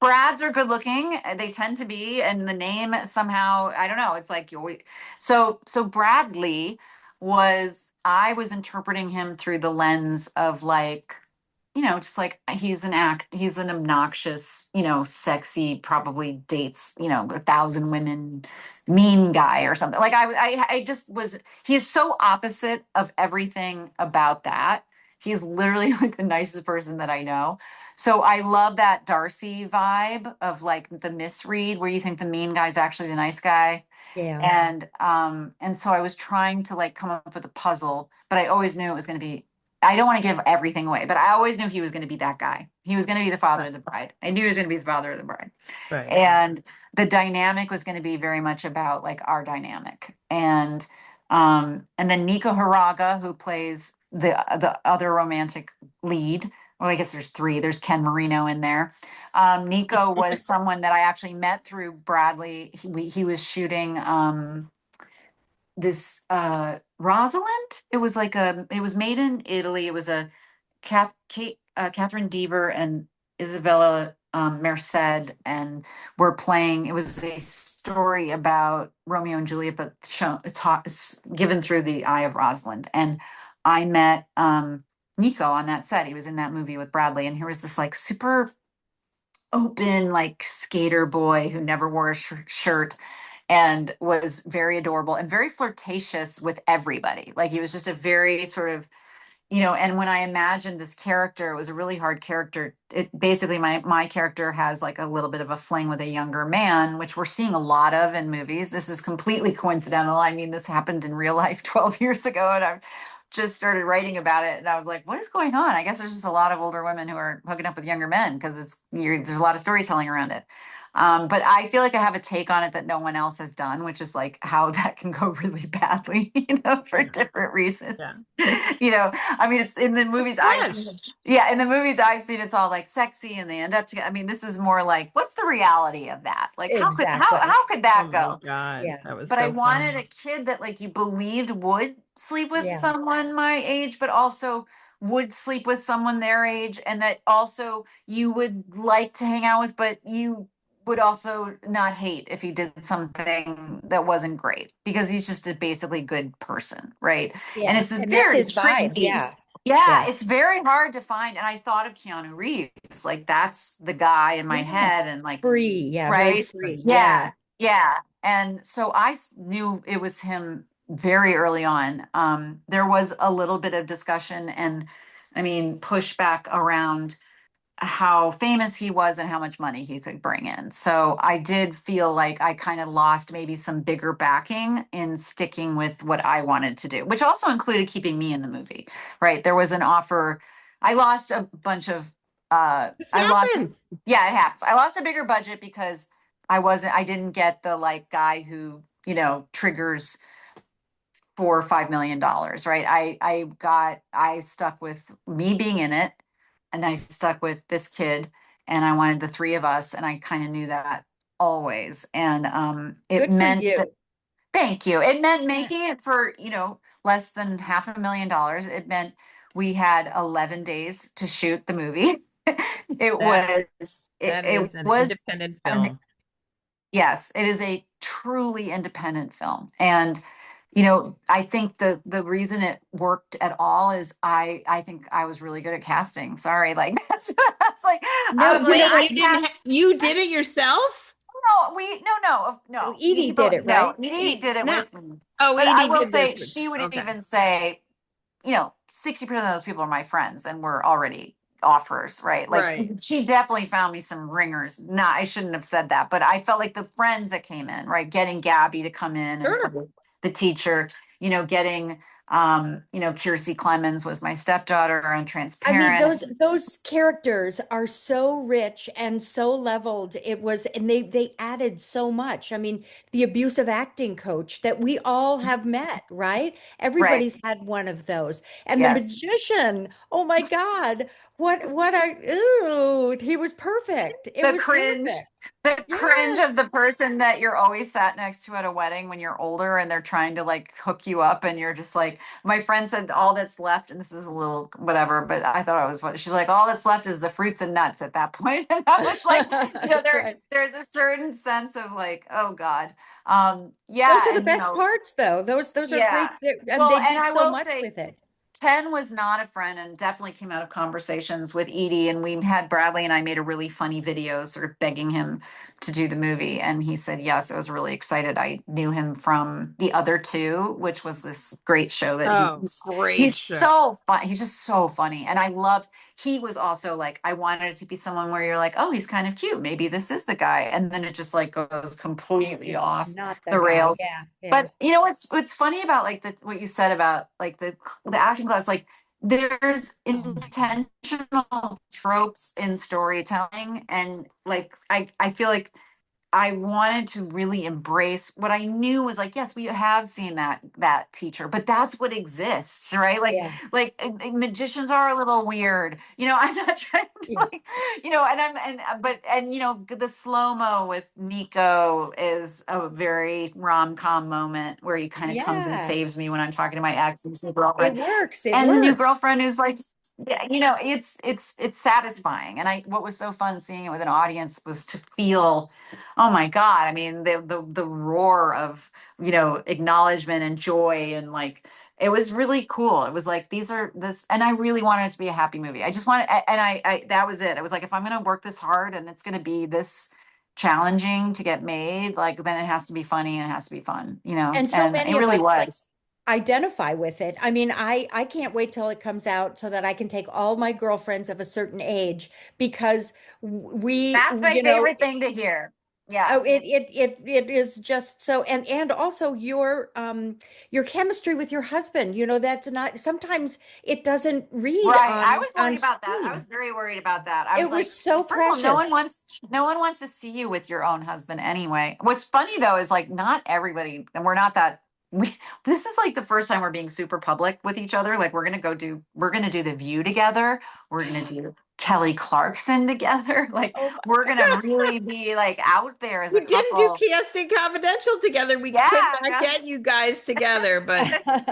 Brads are good looking. They tend to be, and the name somehow, I don't know. It's like you always, so Bradley was, I was interpreting him through the lens of like, just like he's an obnoxious, sexy, probably dates, 1,000 women, mean guy or something. Like I just was, he's so opposite of everything about that. He's literally like the nicest person that I know. So I love that Darcy vibe of like the misread where you think the mean guy's actually the nice guy. Yeah. And so I was trying to like come up with a puzzle, but I always knew it was going to be, I don't want to give everything away, but I always knew he was going to be that guy. He was going to be the father Right. of the bride. I knew he was going to be the father of the bride. Right. And the dynamic was going to be very much about like our dynamic. And then Nico Haraga, who plays the other romantic lead. Well, I guess there's three. There's Ken Marino in there. Nico was someone that I actually met through Bradley. He was shooting this Rosalind. It was made in Italy. It was a Catherine Dever and Isabella Merced, and we're playing. It was a story about Romeo and Juliet, but it's given through the eye of Rosalind. And I met Nico on that set. He was in that movie with Bradley, and here was this like super open like skater boy who never wore a shirt and was very adorable and very flirtatious with everybody. Like he was just a very sort of, and when I imagined this character, it was a really hard character. It basically, my character has like a little bit of a fling with a younger man, which we're seeing a lot of in movies. This is completely coincidental. I mean, this happened in real life 12 years ago, and I've just started writing about it, and I was like, what is going on? I guess there's just a lot of older women who are hooking up with younger men because there's a lot of storytelling around it. But I feel like I have a take on it that no one else has done, which is like how that can go really badly, for Yeah. different reasons. Yeah. I mean, it's in the movies I've Gosh. seen. Yeah, in the movies I've seen, it's all like sexy and they end up together. I mean, this is more like, what's the reality of that? Like, Exactly. how could Oh that my go? God. Yeah. That was But I so wanted funny. a kid that like you believed would sleep with Yeah. someone my age, but also would sleep with someone their age, and that also you would like to hang out with, but you would also not hate if he did something that wasn't great because he's just a basically good person, right? And Yeah. it's And that's very his vibe. tricky. Yeah. Yeah, Yeah. it's very hard to find. And I thought of Keanu Reeves, like that's the guy in my Yes. head, and like, Free. Yeah. Very right? free. Yeah, Yeah. yeah. And so knew it was him very early on. There was a little bit of discussion and, I mean, pushback around how famous he was and how much money he could bring in. So I did feel like I kind of lost maybe some bigger backing in sticking with what I wanted to do, which also included keeping me in the movie, right? There was an offer. I lost a bunch of, This I lost, happens. yeah, it happens. I lost a bigger budget because I didn't get the like guy who, triggers $4 or $5 million, right? I stuck with me being in it, and I stuck with this kid, and I wanted the three of us, and I kind of knew that always. And it Good for meant that, you. thank you. It meant Yeah. making it for, less than $500,000. It meant we had 11 days to shoot the movie. It That was, that it is an was independent an film. Yes, it is a truly independent film. And I think the reason it worked at all is I think I was really good at casting. Sorry, like that's like No, I was you like know Wait, what? I you didn't cast you did it yourself? no, Edie did it, no, right? Edie did it No. with me. Oh, But I Edie will did this say with she would okay. even say 60% of those people are my friends and were already offers, right? Like Right. she definitely found me some ringers. Nah, I shouldn't have said that, but I felt like the friends that came in, right? Getting Gabby to come in and Sure. play the teacher, getting Kiersey Clemens was my stepdaughter on I mean, Transparent. those characters are so rich and so leveled. It was, and they added so much. I mean, the abusive acting coach that we all have met, right? Right. Everybody's had one of those. And the Yes. magician, oh my God, what I, ooh, he was perfect. It the was cringe perfect. the cringe Yes. of the person that you're always sat next to at a wedding when you're older and they're trying to like hook you up and you're just like, my friend said all that's left, and this is a little whatever, but I thought I was funny. She's like, all that's left is the fruits and nuts at that point. And I was like, That's right. there's a certain sense of like, oh God. Those Yeah, are the and best parts, though. Those are yeah. great, and Well, they and did I so will much say with it. Ken was not a friend and definitely came out of conversations with Edie. And we had Bradley and I made a really funny video sort of begging him to do the movie. And he said, yes, I was really excited. I knew him from The Other Two, which was this great show that Oh, great he's show. so fun. He's just so funny. And I loved, he was also like, I wanted it to be someone where you're like, oh, he's kind of cute. Maybe this is the guy. And then it just like goes completely This is off not the the guy. rails. Yeah, yeah. But you know what's funny about like what you said about like the acting class, like there's Oh my God. intentional tropes in storytelling, and like I feel like I wanted to really embrace what I knew was like, yes, we have seen that teacher, but that's what exists, right? Yeah, Magicians are a little weird, I'm not trying to yeah, like, and the slow-mo with Nico is a very rom-com moment where he kind of comes and yeah. saves me when I'm talking to my ex and new girlfriend, It works. It and the new works. girlfriend who's like, yeah, it's satisfying. And what was so fun seeing it with an audience was to feel, oh my God. I mean, the roar of, acknowledgement and joy, and like it was really cool. It was like these are this, and I really wanted it to be a happy movie. I just wanted, and I that was it. I was like, if I'm gonna work this hard and it's gonna be this challenging to get made, like then it has to be funny and it has to be fun, And so and it many of really us like was. identify with it. I mean, I can't wait till it comes out so that I can take all my girlfriends of a certain age because we, That's my favorite thing to hear. Yeah. oh, it is just so, and also your chemistry with your husband, that's not, sometimes it doesn't read Right. I was on worried about that. I was screen. very worried about that. I was It was like, so first of all, precious. no one wants to see you with your own husband anyway. What's funny though is like not everybody, and we're not that we this is like the first time we're being super public with each other. Like we're gonna do The View together. We're gonna do Kelly Clarkson together. Like Oh my we're gonna God. really be like out there as a We didn't do couple. Casting Confidential together. We could Yeah, not get you guys together, but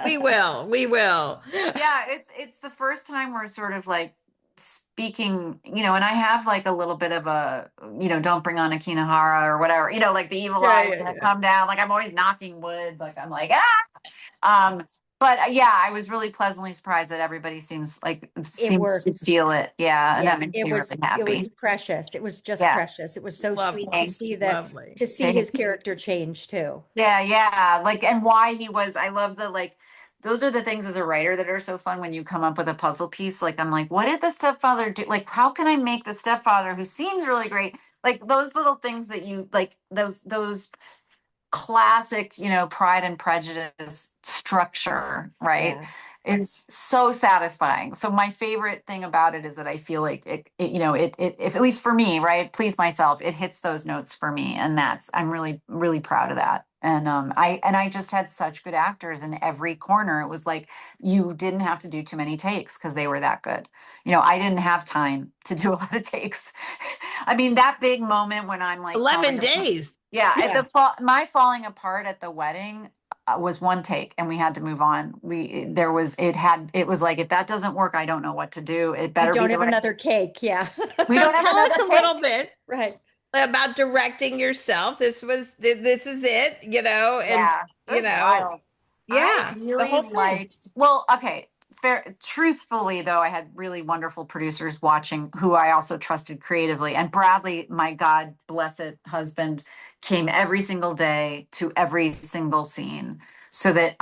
we will. We will. yeah, it's the first time we're sort of like speaking, and I have like a little bit of a, don't bring on Akinahara or whatever, like the evil Yeah, eye's yeah, gonna yeah. come down. Like I'm always knocking wood, like I'm like, ah. But yeah, I was really pleasantly surprised that everybody It seems to worked. feel it. Yeah, and that Yeah, makes me really it was happy. precious. It was just Yeah. precious. It was so sweet to Thank see Lovely. to see his character change too. Yeah, yeah. Like, and why he was, I love the like, those are the things as a writer that are so fun when you come up with a puzzle piece. Like, I'm like, what did the stepfather do? Like, how can I make the stepfather who seems really great? Like those little things that you like, those classic, Pride and Prejudice structure, right? Yeah. It's so satisfying. So my favorite thing about it is that I feel like if at least for me, right, please myself, it hits those notes for me, and I'm really really proud of that. And I just had such good actors in every corner. It was like you didn't have to do too many takes because they were that good. I didn't have time to do a lot of takes. I mean, that big moment when I'm like 11 falling apart. days. Yeah, at Yeah. my falling apart at the wedding was one take, and we had to move on. It was like if that doesn't work, I don't know what to do. It We better be don't the have right. another cake. Yeah. We So don't have tell us another a take. little bit Right. about directing yourself. This is it, and Yeah, it you was know, wild. I yeah, the really whole thing. liked, well, okay, truthfully though, I had really wonderful producers watching who I also trusted creatively. And Bradley, my God blessed husband, came every single day to every single scene so that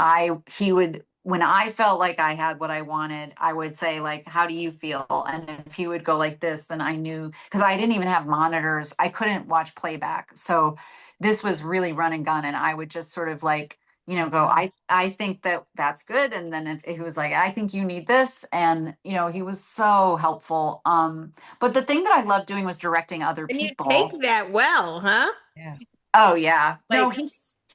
he would, when I felt like I had what I wanted, I would say like, how do you feel? And if he would go like this, then I knew, because I didn't even have monitors. I couldn't watch playback. So this was really run and gun. And I would just sort of like My go, God. I think that that's good. And then if he was like, I think you need this. And, he was so helpful. But the thing that I loved doing was directing other And you people. take that well, huh? Yeah. Oh yeah. No, Like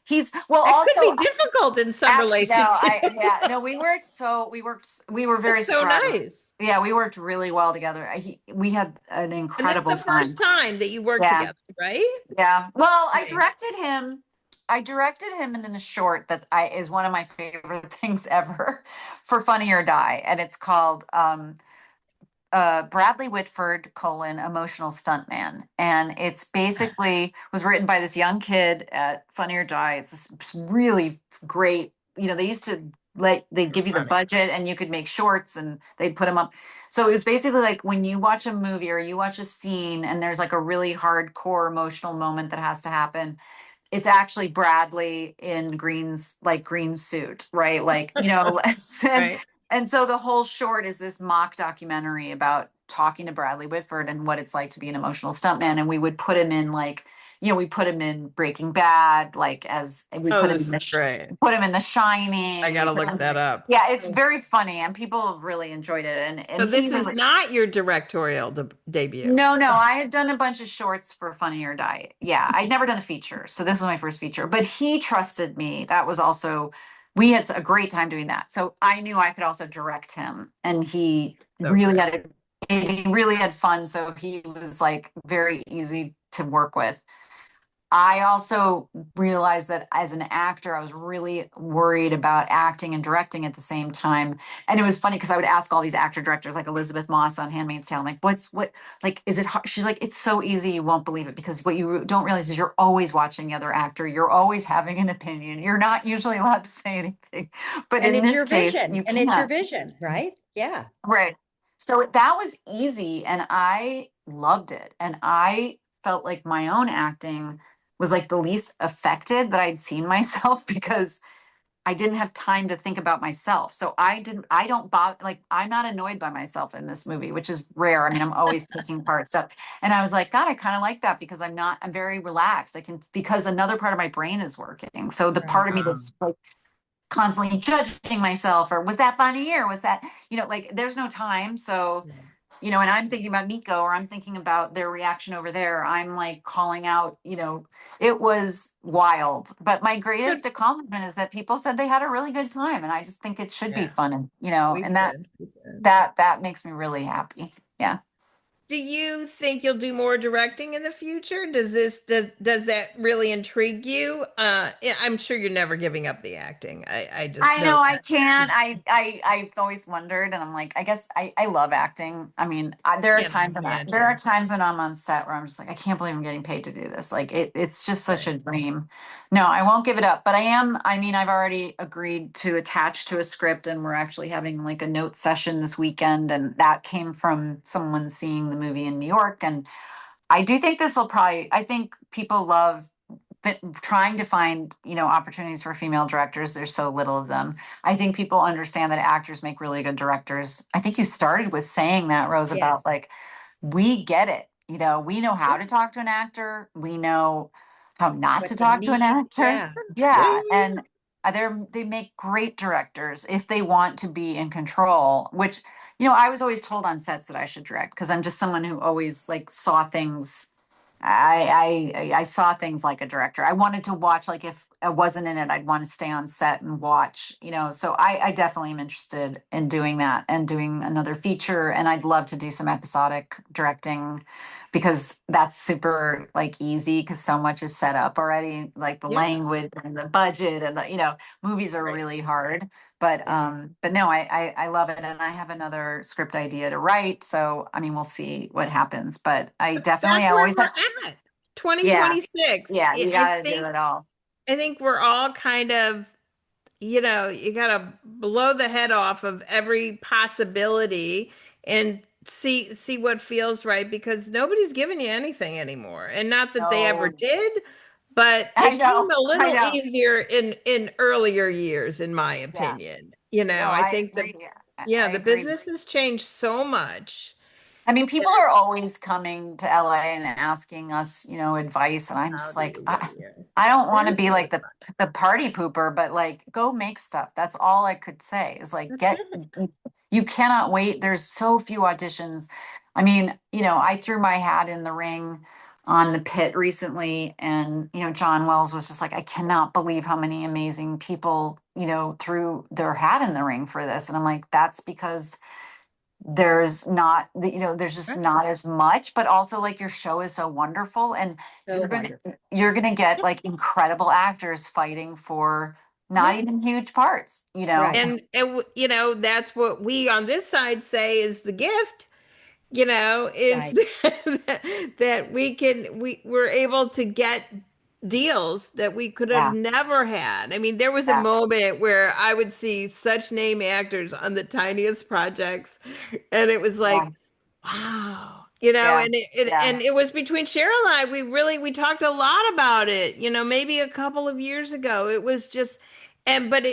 he's well that could also be difficult in some act no, relationships. yeah, no, we were very That's so surprised. nice. Yeah, we worked really well together. We had an And this is incredible the first time. time that you work Yeah. together, right? Yeah. Well, Right. I directed him in a short that I is one of my favorite things ever for Funny or Die. And it's called Bradley Whitford colon emotional stuntman, and it's basically was written by this young kid at Funny or Die. It's this really great. They used to they'd give you the Funny. budget and you could make shorts and they'd put them up. So it was basically like when you watch a movie or you watch a scene and there's like a really hardcore emotional moment that has to happen, it's actually Bradley in green suit, right? Like, and Right. and so the whole short is this mock documentary about talking to Bradley Whitford and what it's like to be an emotional stuntman. And we would put him in we put him in Breaking Bad, like as we Oh, this is great. put him in The I Shining. gotta look that up. Yeah, it's very funny and people have really enjoyed it. And So he this is really, not your directorial debut. no, I had done a bunch of shorts for Funny or Die. Yeah, I'd never done a feature. So this was my first feature, but he trusted me. That was also, we had a great time doing that. So I knew I could also direct him and So great. he really had fun. So he was like very easy to work with. I also realized that as an actor, I was really worried about acting and directing at the same time. And it was funny because I would ask all these actor directors, like Elizabeth Moss on Handmaid's Tale, I'm like, like, is it hard? She's like, it's so easy, you won't believe it. Because what you don't realize is you're always watching the other actor, you're always having an opinion. You're not usually allowed to say anything. But And in it's this your case, vision. you And it's your can't. vision, right? Yeah. Right. So that was easy and I loved it. And I felt like my own acting was like the least affected that I'd seen myself because I didn't have time to think about myself. So I don't bother, like, I'm not annoyed by myself in this movie, which is rare. I mean, I'm always picking apart stuff. And I was like, God, I kind of like that because I'm very relaxed. Because another part of my brain is working. So the Right. part of me that's like, constantly judging myself or was that funny or was that like there's no time. So and I'm thinking about Nico or I'm thinking about their reaction over there, I'm like calling out. It was wild, but my Good. greatest accomplishment is that people said they had a really good time and I just think it should be Yeah, fun, and we and that did. We did. that makes me really happy. Yeah. Do you think you'll do more directing in the future? Does that really intrigue you? Yeah, I'm sure you're never giving up the acting. I just I know know I that. can't. I've always wondered, and I'm like, I guess I love acting. I mean, Can't there are imagine. times when I'm on set where I'm just like, I can't believe I'm getting paid to do this. Like it's just such Right. a dream. No, I won't give it up. But I am. I mean, I've already agreed to attach to a script, and we're actually having like a note session this weekend, and that came from someone seeing the movie in New York, and I do think this will probably. I think people love trying to find opportunities for female directors. There's so little of them. I think people understand that actors make really good directors. I think you started with saying that, Rose, Yes. about like we get it. We know how Yeah. to talk to an actor, we know how not to What they talk to an need. actor. Yeah. Yeah, Yeah, yeah, and they make great directors if they want to be in control, which I was always told on sets that I should direct because I'm just someone who always like saw things. I saw things like a director. I wanted to watch, like if I wasn't in it, I'd want to stay on set and watch, so I definitely am interested in doing that and doing another feature. And I'd love to do some episodic directing because that's super like easy because so much is set up already, like the yeah. language and the budget and movies are Right. really hard. But Yeah. no, I love it, and I have another script idea to write. So I mean, we'll see what happens. But I That's where always have, we're at. yeah, 2026. yeah, you I got to do think it all. I think we're all kind of, you got to blow the head off of every possibility and see what feels right because nobody's giving you anything anymore. And not that they ever No, did, but it came a I little know. easier in earlier years, in my Yeah, opinion. no, I I think agree. yeah, I the agree. business has changed so much. I mean, people are always coming to LA and asking us, advice, and I'm How just do like, you I, get here? I don't want to be like the party pooper, but like, go make stuff. That's all I could say is like, That's you cannot wait. There's so few auditions. I mean, I threw my hat in the ring on the pit recently, and John Wells was just like, I cannot believe how many amazing people threw their hat in the ring for this, and I'm like, that's because there's just right. not as much, but also like your show is so wonderful, and So you're gonna wonderful. you're gonna get like incredible actors fighting for not Yeah. even huge parts. Right. And that's what we on this side say is the gift, is Right. that we're able to get deals that we could have Yeah, never had. I mean, there was a yeah, moment where I would see such name actors on the tiniest projects, and it was yeah, like, wow, yeah, yeah, and it was between Cheryl and I. We talked a lot about it. Maybe a couple of years ago. It was just, but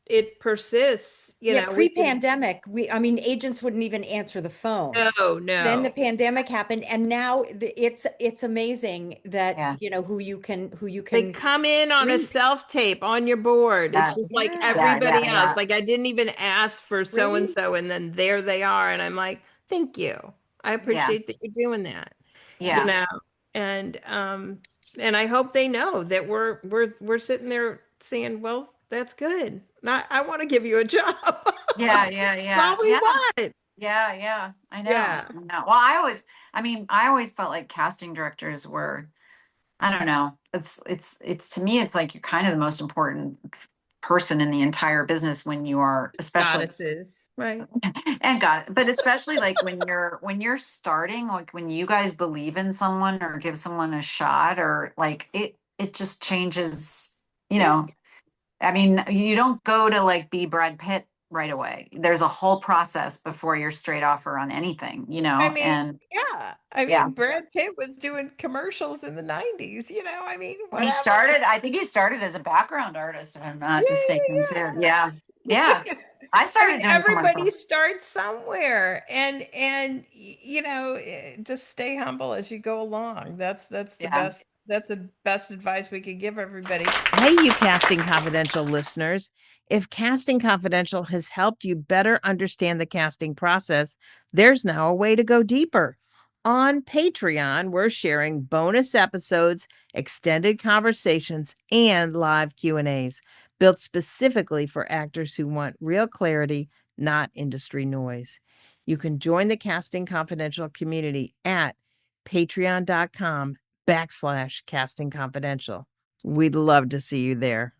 it persists. Yeah, We can pre-pandemic, I mean, agents wouldn't even answer the phone. no, Then the no. pandemic happened, and now it's amazing that, yeah, who you They can come in on a reach. self tape on your board. It's yeah, just like Yeah. yeah, everybody yeah, else. yeah, Like I didn't even ask for so and Right. so, and then there they are. And I'm like, thank you. I yeah, appreciate that you're doing that. You yeah, know, and um, and I hope they know that we're sitting there saying, well, that's good. Not, I want to give you a job. yeah, yeah, All yeah, we yeah, want. yeah, yeah. I know, Yeah. I know. Well, I always felt like casting directors were, I don't know. It's to me, it's like you're kind of the most important person in the entire business when you are, especially, Goddesses. Right. and God, but especially like when you're starting, like when you guys believe in someone or give someone a shot, or like it just changes, you Yeah. know. I mean, you don't go to like be Brad Pitt right away. There's a whole process before you're straight offer on anything, I mean, and yeah. I yeah. mean, Brad Pitt was doing commercials in the 90s, I mean, He whatever. started, I think he started as a background artist, if I'm not mistaken, too. Yeah. Yeah. Yeah. I I started mean, doing everybody commercials. starts somewhere, and just stay humble as you go along. Yeah. That's the best advice we could give everybody. Hey, you Casting Confidential listeners. If Casting Confidential has helped you better understand the casting process, there's now a way to go deeper. On Patreon, we're sharing bonus episodes, extended conversations, and live Q&As built specifically for actors who want real clarity, not industry noise. You can join the Casting Confidential community at patreon.com/casting confidential. We'd love to see you there.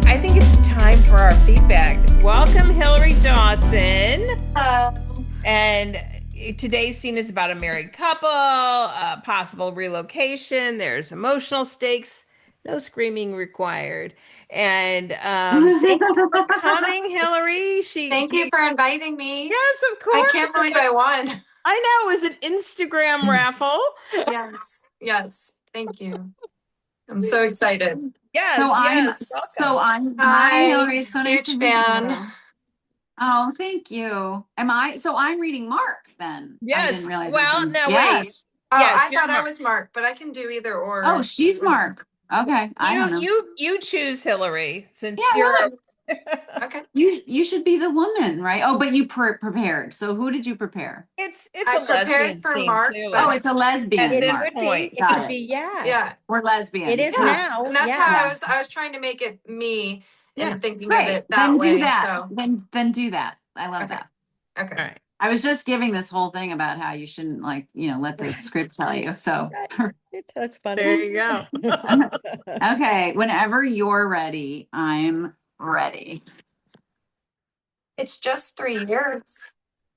I think it's time for our feedback. Welcome, Hillary Dawson. And today's scene is about a married couple, possible relocation. There's emotional stakes, no screaming required. And thank you for coming, Hillary. Thank you for inviting me. Yes, of I course. can't believe I won. I know it was an Instagram raffle. Yes, yes. Thank you. I'm so excited. So Yes, I'm, yes. so Welcome. I'm, hi, Hi, Hillary. It's so nice to huge meet fan. you. Oh, thank you. So I'm reading Mark then. I Yes. didn't realize it was Well, him. no, wait. Yes. Oh, Yes, I you're thought I Mark. was Mark, but I can do either Oh, or. she's Mark. Okay. I You don't know. you you choose Hillary Yeah, since you're Hillary, Okay. you should be the woman, right? Oh, but you prepared. So who did you prepare? it's I a prepared lesbian for scene, Mark, Oh, clearly. but it's a At lesbian, It this Mark. could be, point. it could Got be, it. yeah. yeah, We're It lesbians. is yeah. Yeah. now. And that's how Yeah. Yeah. I was trying to make it me Yeah. and thinking of Great. it that Then do way. that. So, Then do that. I love okay. that. Okay. All right. I was just giving this whole thing about how you shouldn't let the script tell you. So Right. That's There funny. you go. okay, whenever you're ready, I'm ready. It's just 3 years.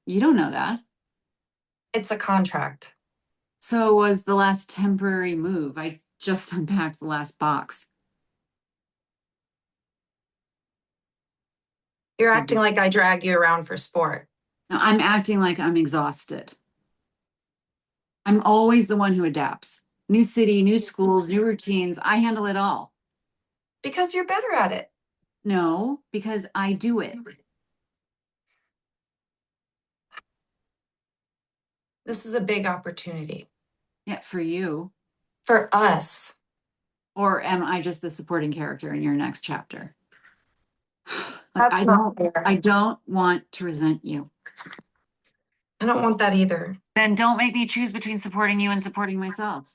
You don't know that. It's a contract. So was the last temporary move. I just unpacked the last box. You're So acting like I drag you around for sport. now I'm acting like I'm exhausted. I'm always the one who adapts. New city, new schools, new routines. I handle it all. Because you're better at it. No, because I do it. This is a big opportunity Yeah, for you. for us. Or am I just the supporting character in your next chapter? Like, That's not fair. I don't want to resent you. I don't want that either. Then don't make me choose between supporting you and supporting myself.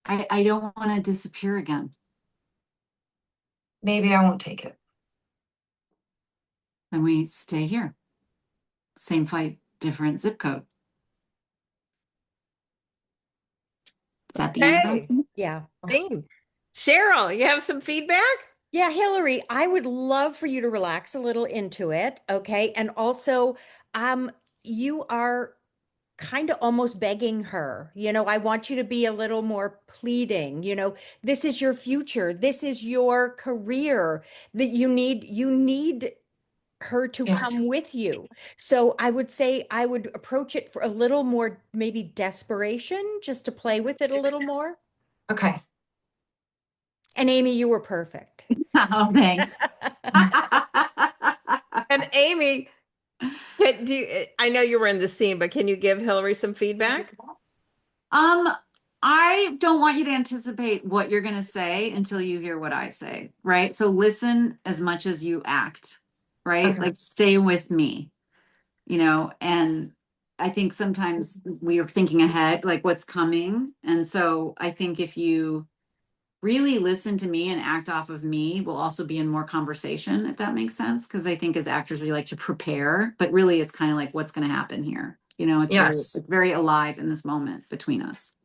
I don't want to disappear again. Maybe I won't take it. Then we stay here. Same fight, different zip code. Is that the end, Hey, Benson? Yeah. Cheryl, you have some feedback? Yeah, Hillary, I would love for you to relax a little into it, okay? And also, you are kind of almost begging her. I want you to be a little more pleading. This is your future. This is your career that you need her to Yeah. come with you. So I would say I would approach it for a little more, maybe desperation, just to play with it a little more. Okay. And Amy, you were perfect. Oh, thanks. And Amy, I know you were in the scene, but can you give Hillary some feedback? I don't want you to anticipate what you're going to say until you hear what I say, right? So listen as much as you act, right? Okay. Like stay with me, and I think sometimes we are thinking ahead, like what's coming. And so I think if you really listen to me and act off of me, we'll also be in more conversation, if that makes sense. Because I think as actors, we like to prepare, but really it's kind of like what's going to happen here. It's Yes. very alive in this moment between us.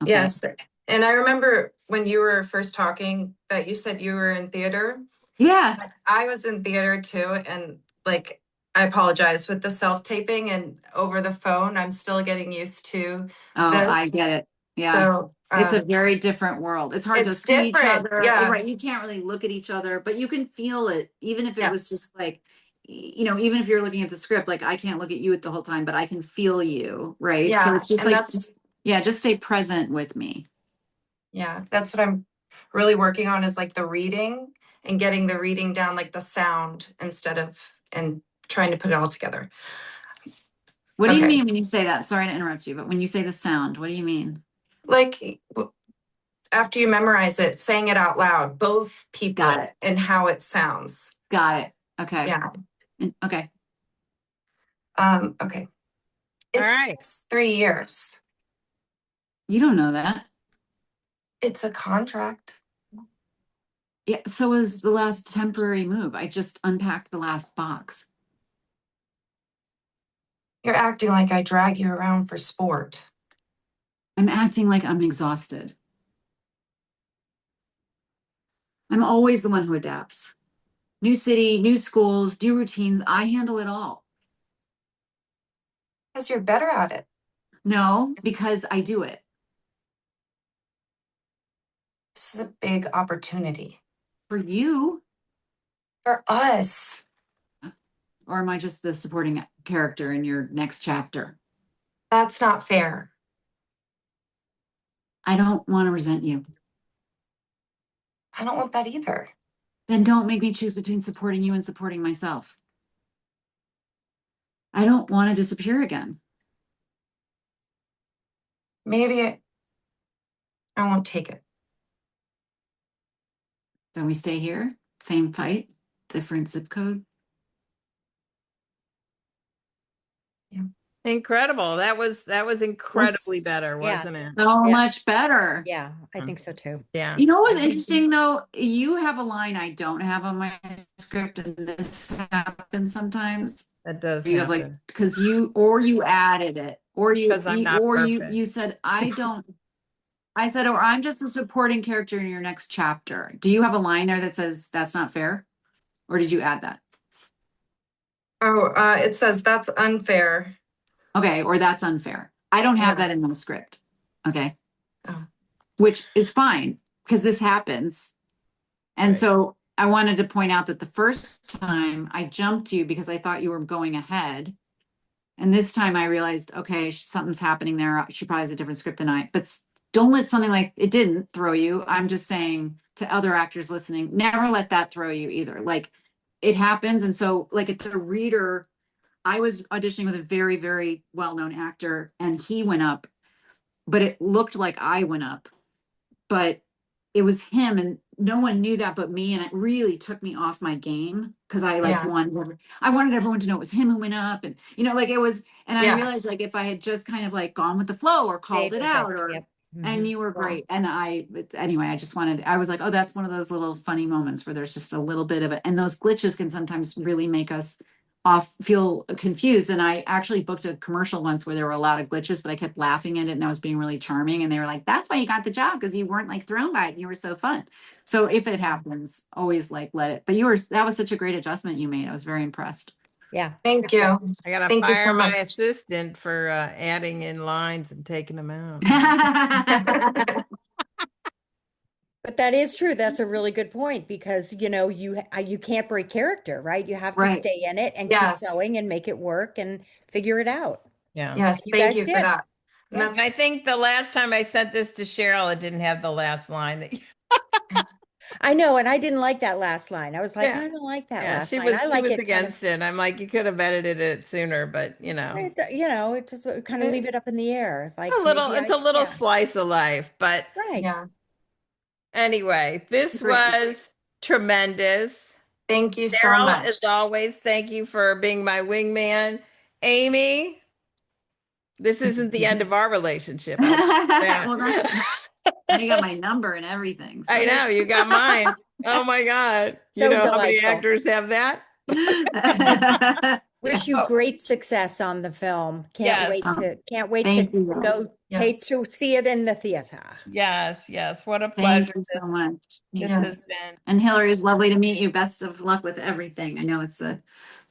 Okay. Yes. And I remember when you were first talking that you said you were in theater. Yeah. I was in theater too. And like, I apologize with the self-taping and over the phone. I'm still getting used to Oh, this. I get it. Yeah. So It's a very different world. It's hard to it's see each different. other. Yeah. Right. You can't really look at each other, but you can feel it. Even if it was Yes. just like, even if you're looking at the script, like I can't look at you the whole time, but I can feel you. Right. Yeah. So it's just And like, that's, just stay present with me. yeah, that's what I'm really working on is like the reading and getting the reading down, like the sound instead of, and trying to put it all together. What do you Okay. mean when you say that? Sorry to interrupt you, but when you say the sound, what do you mean? Like after you memorize it, saying it out loud, both people Got it. and how it sounds. Got it. Okay. Yeah. Okay. Okay. All It's right. just 3 years. You don't know that. It's a contract. Yeah. So was the last temporary move. I just unpacked the last box. You're acting like I drag you around for sport. I'm acting like I'm exhausted. I'm always the one who adapts. New city, new schools, new routines. I handle it all. Because you're better at it. No, because I do it. This is a big opportunity. For you. For us. Or am I just the supporting character in your next chapter? That's not fair. I don't want to resent you. I don't want that either. Then don't make me choose between supporting you and supporting myself. I don't want to disappear again. Maybe I won't take it. Then we stay here, same fight, different zip code. Incredible. That was incredibly better, wasn't it? So Yeah. much better. Yeah, I think so too. Yeah. You know what's interesting though? You have a line I don't have on my script, and this happens sometimes. That does You have like happen. because you added it, or you 'Cause I'm not perfect. you said I don't. I said, or I'm just a supporting character in your next chapter. Do you have a line there that says that's not fair, or did you add that? Oh, it says that's unfair. Okay, or that's unfair. I don't have Yeah. that in the script. Okay. Oh. Which is fine because this happens. And Right. so I wanted to point out that the first time I jumped you because I thought you were going ahead. And this time I realized, okay, something's happening there. She probably has a different script than I, but don't let something like it didn't throw you. I'm just saying to other actors listening, never let that throw you either. Like it happens. And so like if the reader I was auditioning with a very, very well-known actor, and he went up, but it looked like I went up, but it was him, and no one knew that but me, and it really took me off my game because I like Yeah. I wanted everyone to know it was him who went up, and like it was, and I Yeah. realized like if I had just kind of like gone with the flow or called Stayed it with out it. or Yep. and Mhm. you were great. And anyway, I was like, oh, that's one of those little funny moments where there's just a little bit of it. And those glitches can sometimes really make us feel confused. And I actually booked a commercial once where there were a lot of glitches, but I kept laughing at it and I was being really charming. And they were like, that's why you got the job, because you weren't like thrown by it. You were so fun. So if it happens, always like let it. But that was such a great adjustment you made. I was very impressed. Yeah. Thank you. I gotta Thank you fire so my much. assistant for adding in lines and taking them out. But that is true. That's a really good point because, you can't break character, right? You have to Right. stay in it and Yes. keep going and make it work and figure it out. Yeah. Yes, You thank guys you for did. that. And Yeah. And I that's think the last time I sent this to Cheryl, it didn't have the last line that I know, and I didn't like that last line. I was like, Yeah. I don't like that Yeah, last she line. was I she like was it kind of, against it. And I'm like, you could have edited it sooner, but it just kind of leave it up in the air. Like maybe it's a little yeah, slice of life. But right. yeah. anyway, this Great. was tremendous. Thank you so Cheryl, much. as always, thank you for being my wingman. Amy, this isn't the end of our relationship. I'll tell you Well, that. now you got my number and everything. I know, you got mine. Oh my God. You So know how many delightful. actors have that? Wish you Oh. great success on the film. Yes. Can't wait Thank to you. go pay Yes. to see it in the theater. Yes, yes. What a Thank pleasure you so this much. has Yes. been. And Hillary, it's lovely to meet you. Best of luck with everything. I know it's an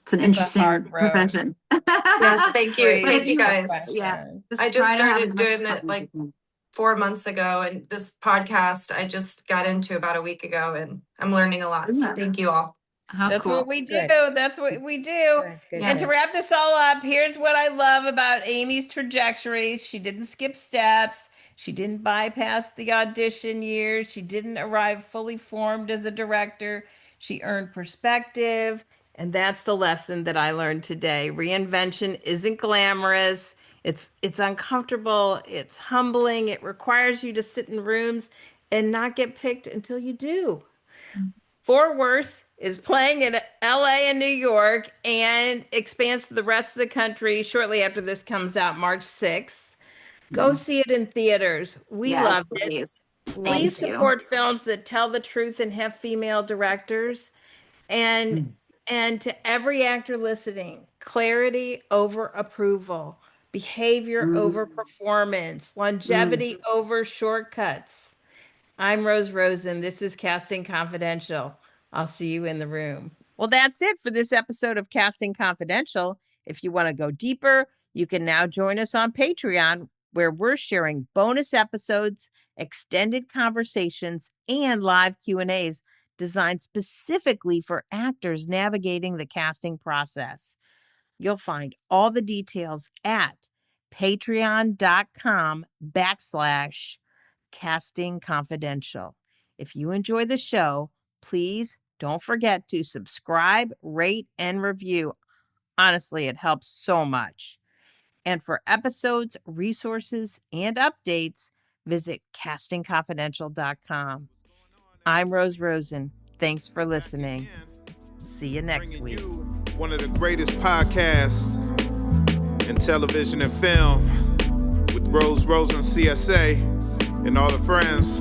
It's a interesting hard road. profession. Yes, thank you. Great Thank you guys. question. Yeah. I just try to have started as much doing fun it as like you can. 4 months ago, and this podcast I just got into about a week ago, and I'm learning a lot. So Yeah. thank you all. How That's cool. what we do. Good. That's what we do. Good, And to Yes. wrap this all up, here's what I love about Amy's trajectory. She didn't skip steps. She didn't bypass the audition years. She didn't arrive fully formed as a director. She earned perspective. And that's the lesson that I learned today. Reinvention isn't glamorous. It's uncomfortable. It's humbling. It requires you to sit in rooms and not get picked until you do. For Worse is playing in LA and New York and expands to the rest of the country shortly after this comes out, March 6th. Go see it in theaters. We Yeah, loved it. please. Please Thank you. support films that tell the truth and have female directors. And to every actor listening, clarity over approval, behavior over performance, longevity over shortcuts. I'm Rose Rosen. This is Casting Confidential. I'll see you in the room. Well, that's it for this episode of Casting Confidential. If you want to go deeper, you can now join us on Patreon, where we're sharing bonus episodes, extended conversations, and live Q&As designed specifically for actors navigating the casting process. You'll find all the details at patreon.com/Casting Confidential. If you enjoy the show, please don't forget to subscribe, rate, and review. Honestly, it helps so much. And for episodes, resources, and updates, visit castingconfidential.com. I'm Rose Rosen. Thanks for listening. See you next week. One of the greatest podcasts in television and film with Rose Rosen, CSA, and all the friends.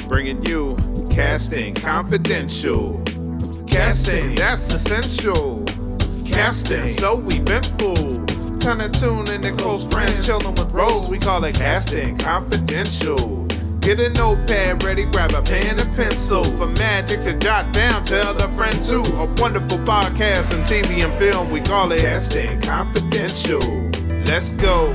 Bringing you Casting Confidential. Casting, that's essential. Casting, so eventful. Turn a tune in the close friends, chilling with Rose. We call it Casting Confidential. Get a notepad ready, grab a pen and pencil. For magic to jot down, tell a friend too. A wonderful podcast in TV and film, we call it Casting Confidential. Let's go.